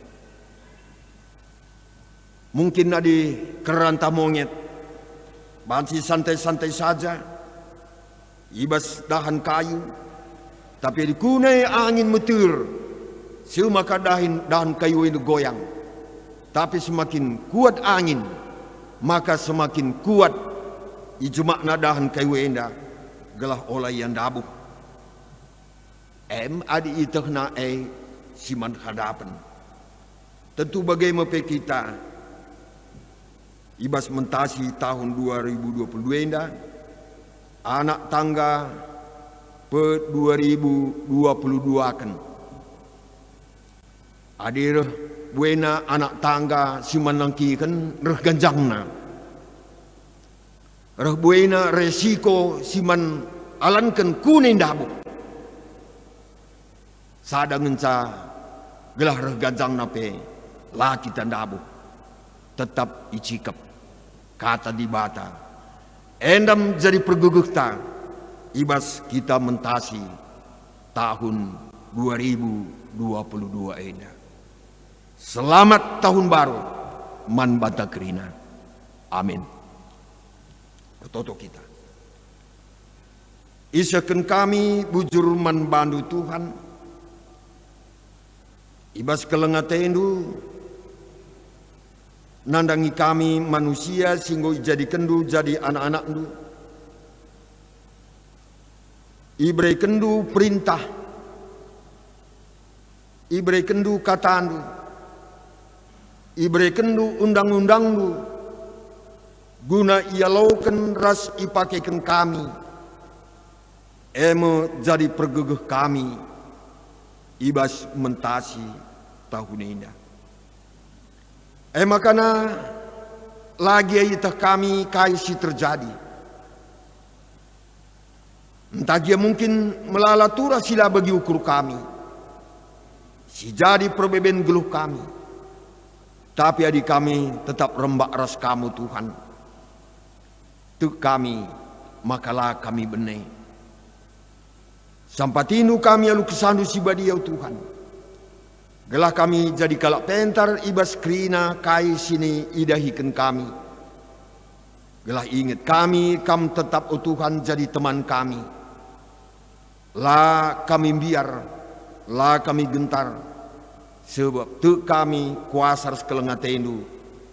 Speaker 6: Mungkin di keranta monyet, bansi santai-santai saja, ibas dahan kayu, tapi dikunai angin metir, semaka dahan kayu ini goyang. Tapi semakin kuat angin, maka semakin kuat ijumakna dahan kayu enda, gelah oleh yang dabuh. Adi itahna siman hadapan. Tentu bagaimana kita ibas mentasi tahun 2022 indah anak tangga pe 2022 kan adir buena anak tangga siman langki kan reh ganjangna reh buena resiko siman alankan kuning dabu sadangenca gelah reh ganjangna pe laki tandabu tetap icikap kata di bata endam jadi pergugukta ibas kita mentasi tahun 2022 ini. Selamat tahun baru man bata kerina. Amin. Toto kita. Isakan kami bujur manbandu Tuhan. Ibas kelengatendu nandangi kami manusia singgo jadi kendu jadi anak-anak ndu. Ibrei kendu perintah, ibrei kendu katandu, ibrei kendu undang-undangdu, guna ialaukan ras ipakekan kami, emo jadi pergegeh kami, ibas mentasi tahun ini. Makana lagi itah kami kaisi terjadi. Entah dia mungkin melalatura sila bagi ukur kami. Si jadi perbeben geluh kami. Tapi adik kami tetap rembak ras kamu Tuhan. Tuk kami, makalah kami benih. Sampatinu kami alu kesandu si badiau Tuhan. Gelah kami jadi kalak pentar ibas krina kai sini idahikan kami. Gelah ingat kami, kam tetap o Tuhan jadi teman kami. Lah kami biar, lah kami gentar, sebab tu kami kuasa sekelengatendu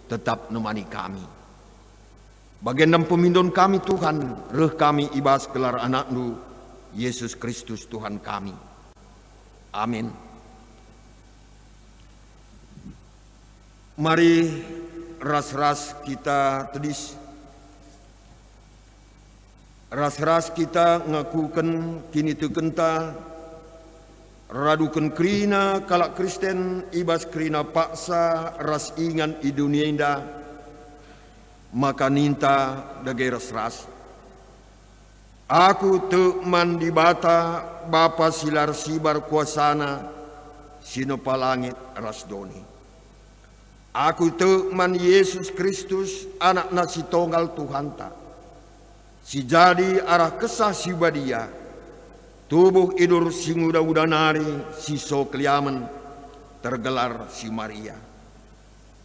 Speaker 6: tetap nemani kami. Bagian dan pemindon kami Tuhan, reh kami ibas gelar anakmu, Yesus Kristus Tuhan kami. Amin. Mari ras-ras kita tedis. Ras-ras kita ngakukan kini tekenta radukan krina kalak Kristen ibas krina paksa ras ingan i dunia indah maka ninta dagai ras-ras. Aku teman di bata Bapa silar sibar kuasana sinopa langit ras doni. Aku teman Yesus Kristus anak nasi tonggal Tuhan ta. Si jadi arah kesah si badia, tubuh idur si muda-muda nari, si so keliaman, tergelar si Maria.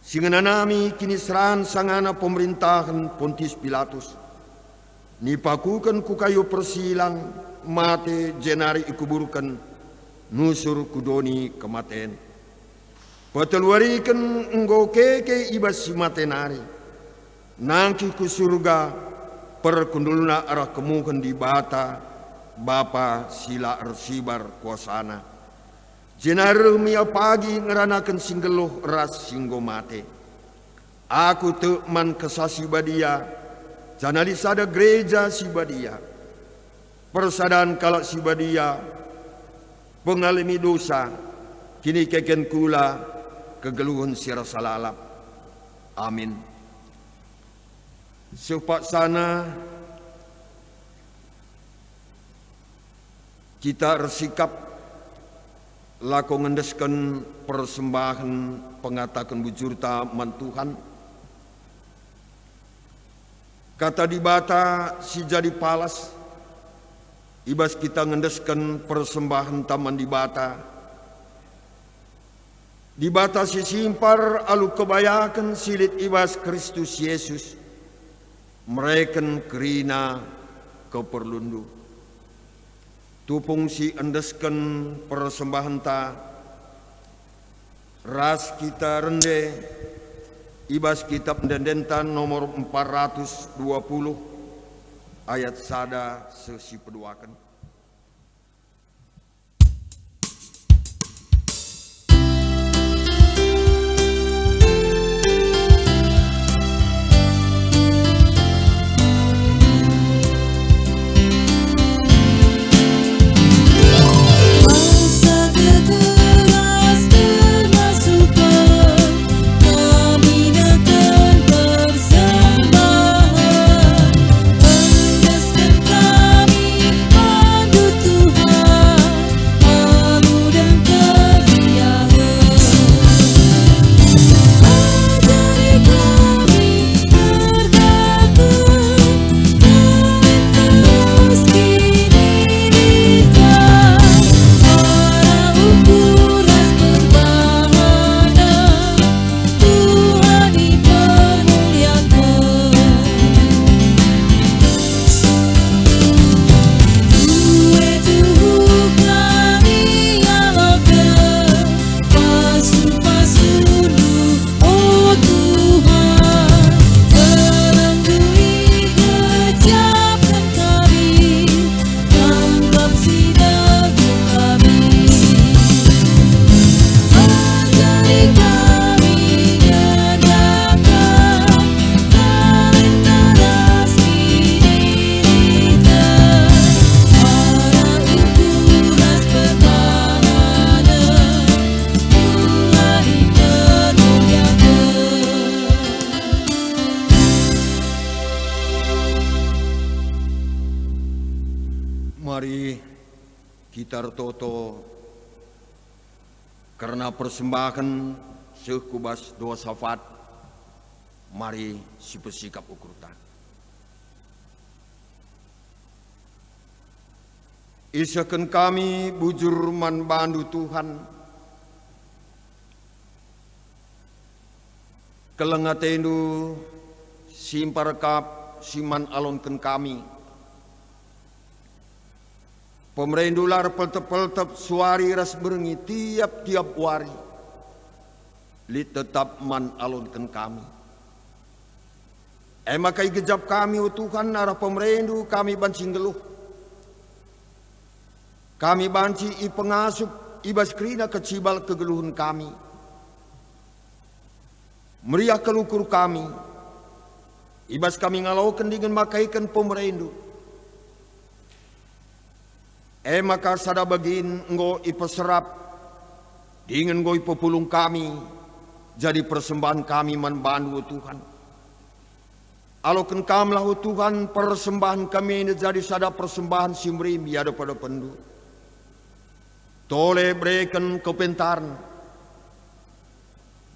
Speaker 6: Si ngenanami kini seran sangana pemerintahan Pontius Pilatus. Nipakukan ku kayu persilang, mate jenari ikuburkan, nusur kudoni kematen. Pateluarikan enggo keke ibas si matenari, nangki ku surga, perkundulna arah kemukan di bata Bapa sila arsibar kuasana. Jenaruh mia pagi ngeranakan singgeluh ras singgo mate. Aku teman kesasi badia, janali sada gereja si badia. Persadaan kalak si badia, pengalami dosa, kini keken kula kegeluhan sira salalap. Amin. Sepak sana kita bersikap laku ngendeskan persembahan pengatakan bujurta mantuhan. Kata di bata si jadi palas ibas kita ngendeskan persembahan taman di bata. Di bata si simpar alu kebayakan silit ibas Kristus Yesus. Mereken kerina keperlundu. Tupung si endesken persembahan ta. Ras kita rende. Ibas kitab dendentan nomor 420. Ayat sada sesi peduakan.
Speaker 5: Kami
Speaker 6: kita toto karena persembahan sekubas doa safat, mari si pesikap ukurtan. Isakan kami bujur man bandu Tuhan, kelengatendu simparkap siman alonken kami, pemerendular peltep-peltep suari ras berengi tiap-tiap wari, li tetap man alonken kami. Makai gejap kami Tuhan arah pemerendu kami bancing geluh. Kami banci i pengasup ibas krina kecibal kegeluhan kami. Meriah kelukur kami. Ibas kami ngalaukan dengan makaikan pemerendu. Maka sada bagin ngo ipeserap dengan ngo ipepulung kami. Jadi persembahan kami manbandu Tuhan. Alokan kamlah Tuhan persembahan kami ini jadi sada persembahan simrim biada pada pendu. Tole berikan kepentaran.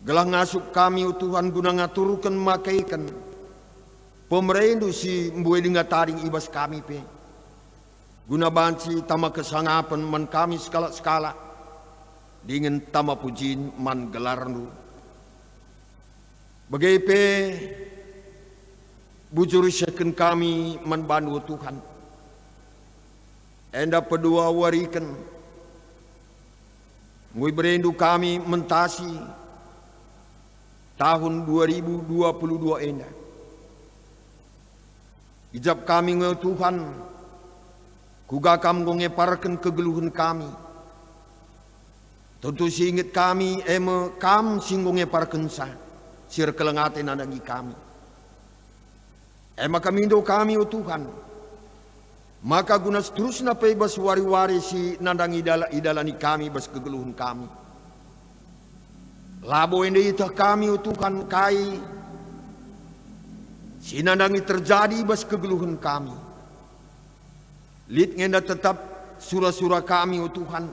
Speaker 6: Gelah ngasup kami Tuhan guna ngaturkan makaikan. Pemerendu si mbuai dengan taring ibas kami pe. Guna banci tama kesangapan man kami skala-skala. Dengan tama pujin man gelarnu. Bagai pe bujuri seken kami man bandu Tuhan. Enda pedua warikan. Ngui berendu kami mentasi tahun 2022 ini. Ijab kami nge Tuhan, kuga kam ngeparkan kegeluhan kami. Tentu singgit kami kam singgung ngeparkan sa, sir kelengaten adangi kami. Kami indo kami Tuhan. Maka guna seterusnya bas wari-wari si nandang idalani kami bas kegeluhan kami. Labo ende itah kami Tuhan kai. Si nandangi terjadi bas kegeluhan kami. Lit ngenda tetap surah-surah kami Tuhan.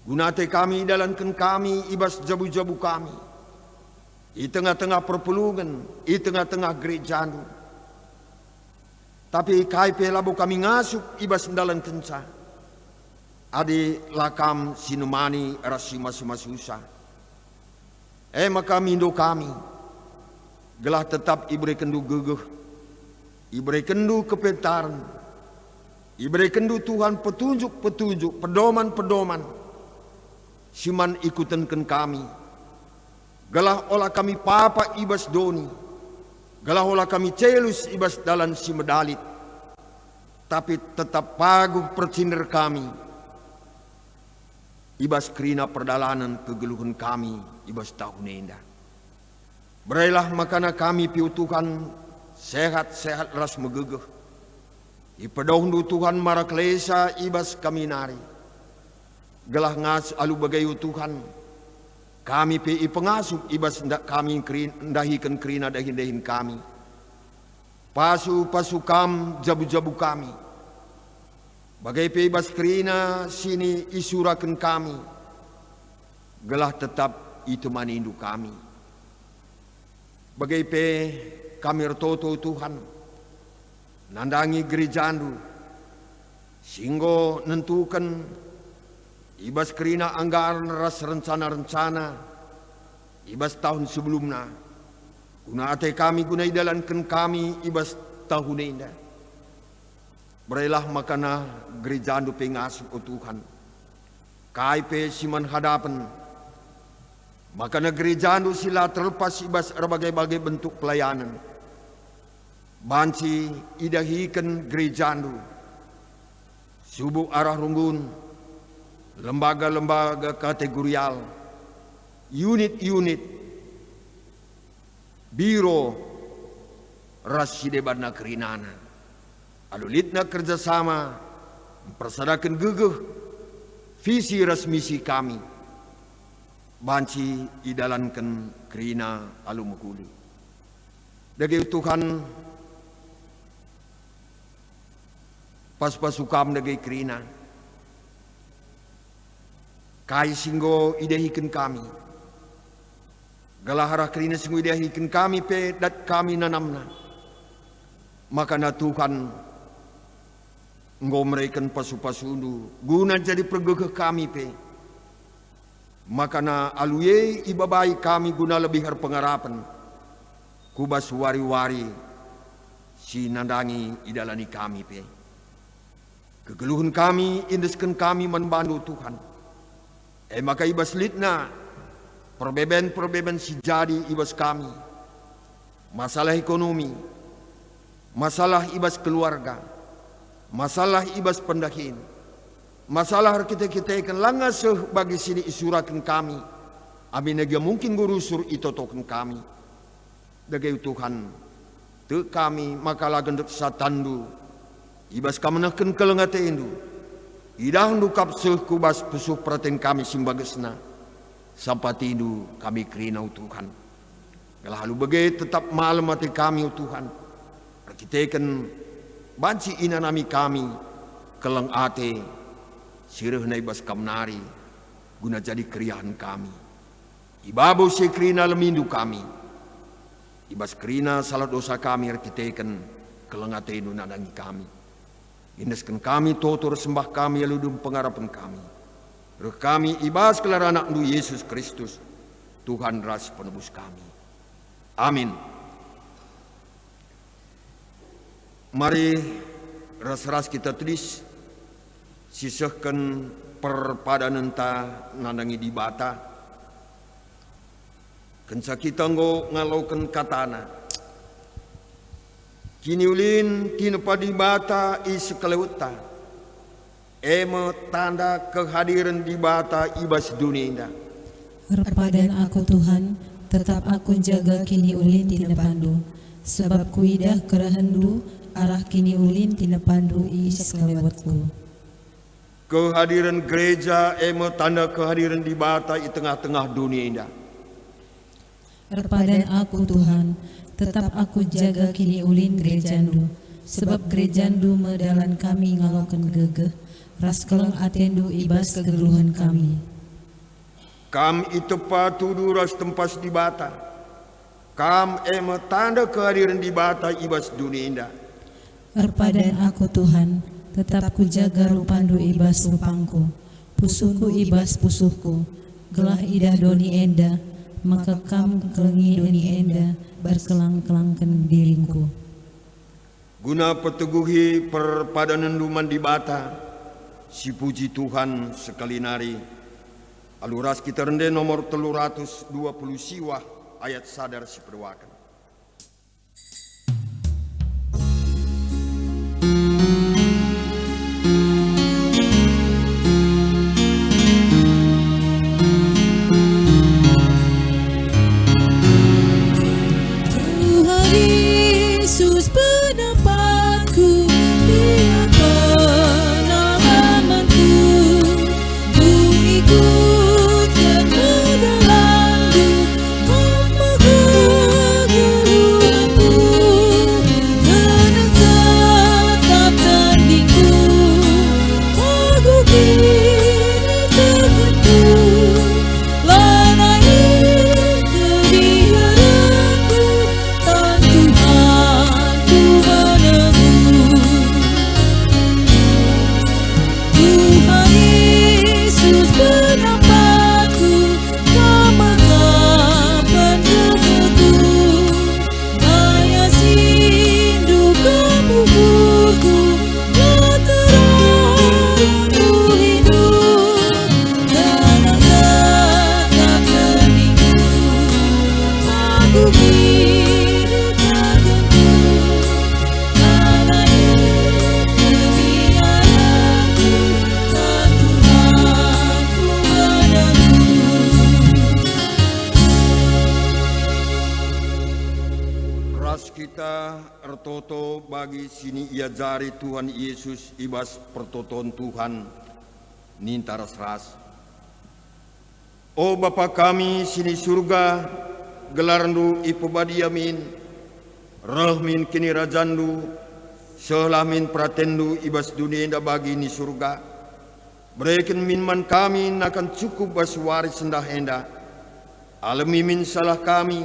Speaker 6: Gunate kami idalankan kami ibas jabu-jabu kami. I tengah-tengah perpulungan, i tengah-tengah gereja. Tapi kai pelabo kami ngasup ibas ndalan kenca. Adi lakam sinumani rasima susah. Maka mindo kami. Gelah tetap iberi kendu gegeh. Iberi kendu kepentaran. Iberi kendu Tuhan petunjuk-petunjuk, pedoman-pedoman. Siman ikutankan kami. Gelah olah kami papa ibas doni. Galah olah kami celus ibas dalan si medalit. Tapi tetap paguh percinder kami. Ibas krina perdalanan kegeluhan kami. Ibas tahun endah. Berailah makana kami piu Tuhan. Sehat-sehat ras megegeh. Ipedohnu Tuhan maraklesa ibas kami nari. Galah ngas alu bagayu Tuhan. Kami pi pengasup ibas ndak kami ndahikan krina dahin kami. Pasu kam jabu-jabu kami. Bagai pi ibas krina sini isurakan kami. Gelah tetap itu manindu kami. Bagai pe kami retoto Tuhan. Nandangi gerejandu. Singgo nentukan ibas krina anggaran ras rencana-rencana ibas tahun sebelumnya. Guna ate kami guna idalankan kami ibas tahun ini. Berailah makana gereja andu pengasuh Tuhan. KIP siman hadapan. Makana gereja andu sila terlepas ibas berbagai-bagai bentuk pelayanan. Banci idahikan gereja andu. Subuh arah runggun. Lembaga-lembaga kategorial, unit-unit, biro, rasidebana kerinana. Alulitna kerjasama, mempersadakan gegeh, visi resmisi kami. Banci idalankan kerina alumukuli. Dagi Tuhan, pas-pasukam dagi kerina. kai singgo idehikan kami. Galahara kerina singgo idehikan kami pe dat kami nanamna. Maka na Tuhan engkau meraikan pasu-pasundu guna jadi pergegeh kami pe. Maka na aluye ibabai kami guna lebih berpengarapan. Kubas wari-wari si nandangi idalani kami pe. Kegeluhan kami indeskan kami membantu Tuhan. Maka ibas litna perbeben si jadi ibas kami. Masalah ekonomi, masalah ibas keluarga, masalah ibas pendahin, masalah kita ikan langas bagi sini isurakan kami. Abi nega mungkin guru sur itotokan kami. Dagay Tuhan, te kami makalah gendek satandu. Ibas kamenahkan kelengate indu. Idang dukap kubas pusuh praten kami simbagesna. Sampai indu kami kerinau Tuhan. Kalau halu bagai tetap malam mati kami Tuhan. Kita kan banci inanami kami keleng ate sireh na ibas kamnari guna jadi keriahan kami. Ibabo si kerina lemindu kami. Ibas kerina salah dosa kami kita kan keleng ate indu nadangi kami. Indeskan kami totor sembah kami aludum pengharapan kami. Roh kami ibas kelar anak nu Yesus Kristus. Tuhan ras penebus kami. Amin. Mari ras-ras kita tulis sisahkan perpadanan ta nandangi di bata. Kensa kita ngalaukan katana. Kini ulin tinepa di bata is kelewuta. Ema tanda kehadiran di bata ibas dunia.
Speaker 4: Herpadan aku Tuhan, tetap aku jaga kini ulin tina pandu. Sebab kuidah kerahendu, arah kini ulin tina pandu is kelewatku.
Speaker 6: Kehadiran gereja ema tanda kehadiran di bata di tengah-tengah dunia indah.
Speaker 4: Herpadan aku Tuhan, tetap aku jaga kini ulin gerejandu. Sebab gerejandu medalan kami ngalokan gegeh. Ras keleng atendu ibas kegeluhan kami.
Speaker 6: Kam itu patudu ras tempas di bata. Kam ema tanda kehadiran di bata ibas dunia indah.
Speaker 4: Herpadan aku Tuhan, tetap ku jaga rupandu ibas rupangku. Pusuhku ibas pusuhku, gelah idah doni enda. Maka kam kelengi doni enda, berkelang-kelangkan diringku.
Speaker 6: Guna peteguhi perpadanan luman di bata, si puji Tuhan sekali nari. Aluras kita rende nomor 320 siwah ayat sadar si perwakan.
Speaker 5: Yesus penempatku, Dia pengalamanku, bumiku dan menelanku, memegang geluhanku, tenang tetap tandingku, aku kini tertentu, lanai kebiaranku, Tuhan ku menunggu. Tuhan Yesus penampakku, Kau penegurku, Ayah sindu kemuburku, Keteranganmu hidup, tenang tetap teningku, aku kini tertentu, alai kebiaranku, Tuhan ku menunggu.
Speaker 6: Ras kita ertoto bagi sini ia jari Tuhan Yesus ibas pertoton Tuhan ninta ras-ras. O Bapa kami sini surga, gelarndu ipobadiamin, rahmin kini rajandu, selah min pratendu ibas dunia indah bagi ni surga. Berikan minuman kami akan cukup basuari sendah hendak. Alami min salah kami,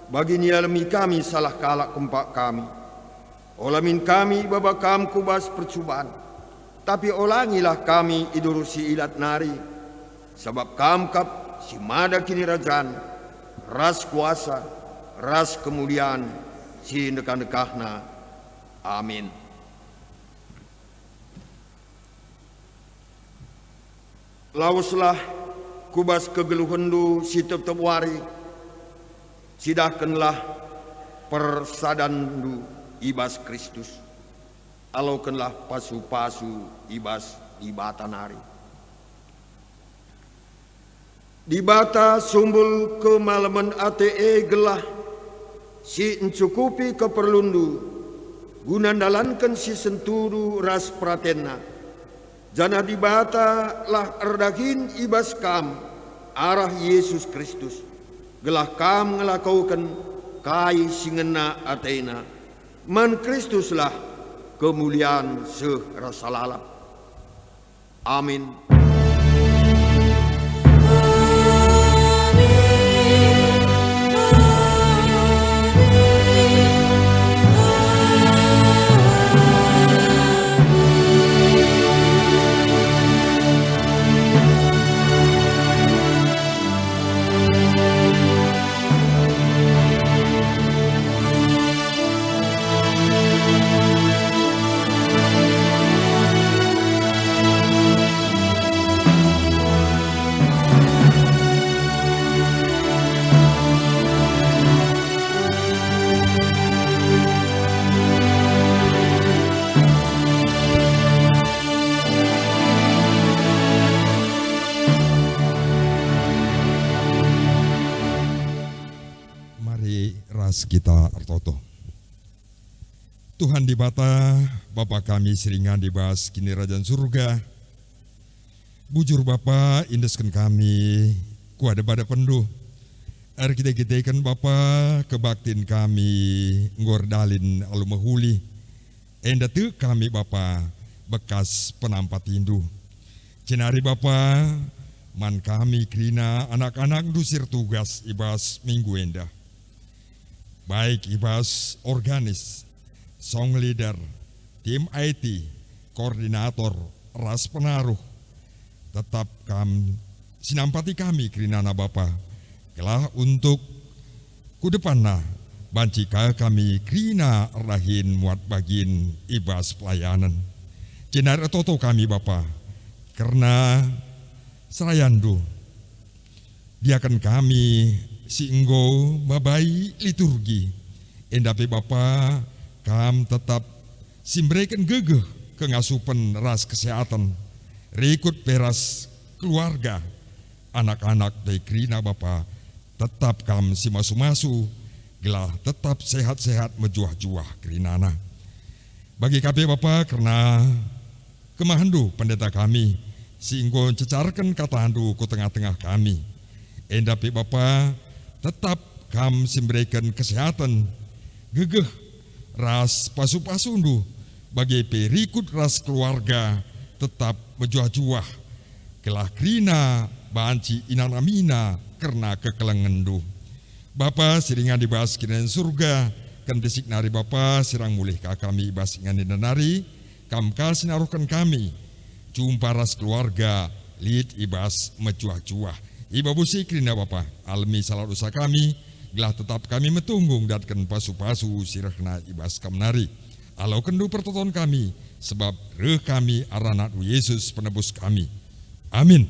Speaker 6: bagi ni alami kami salah kalak kempak kami. Olamin kami baba kam kubas percubaan, tapi olangilah kami idurusi ilat nari. Sebab kam kap si mada kini rajan, ras kuasa, ras kemuliaan, si nekah-nekahna. Amin. Lawuslah kubas kegeluhendu si tetep wari, sidahkanlah persadandu ibas Kristus, alaukanlah pasu-pasu ibas ibatanari. Di bata sumbul kemalaman ate gelah, si encukupi keperlundu, gunandalankan si senturu ras pratenna. Jana di bata lah erdahin ibas kam arah Yesus Kristus. Gelah kam ngelakaukan kai singena atena. Man Kristuslah kemuliaan serasalalap. Amin.
Speaker 1: Kita artoto. Tuhan di bata, Bapa kami seringan dibahas kini Rajan Surga. Bujur Bapa indeskan kami, kuada pada penduh. Air kita ikan Bapa kebaktin kami, ngordalin alumahuli. Enda tu kami Bapa bekas penampat hindu. Cenari Bapa, man kami krina anak-anak dusir tugas ibas minggu enda. Baik ibas organis, song leader, tim IT, koordinator, ras penaruh, tetap kami sinampati kami kerinana Bapa, kelah untuk kudepanna bancika kami krina rahin muat bagin ibas pelayanan. Jenar toto kami Bapa, karena serayandu, diakan kami singgo mabai liturgi. Endape Bapa kam tetap simbrekan gegeh kengasupan ras kesehatan. Rekut peras keluarga anak-anak dari krina Bapa tetap kam si masu-masu gelah tetap sehat-sehat mejuah-juah kerinana. Bagi kami Bapa karena kemahandu pendeta kami singgo cecarkan kata handu ku tengah-tengah kami. Endape Bapa tetap kam simberikan kesehatan, gegeh, ras pasu-pasundu, bagi perikut ras keluarga tetap berjuah-juah, kelah krina banci inanamina karena kekelengendu. Bapa siringan dibahas kinen surga, kan desik nari Bapa sirang mulih ka kami ibas ingan nari, kam kal sinaruhkan kami, jumpa ras keluarga, lid ibas mejuah-juah. Iba busi krina Bapa, almi salah dosa kami, gelah tetap kami metunggung datkan pasu-pasu sirahna ibas kamnari. Alau kendu pertoton kami, sebab reh kami aranatu Yesus penebus kami. Amin.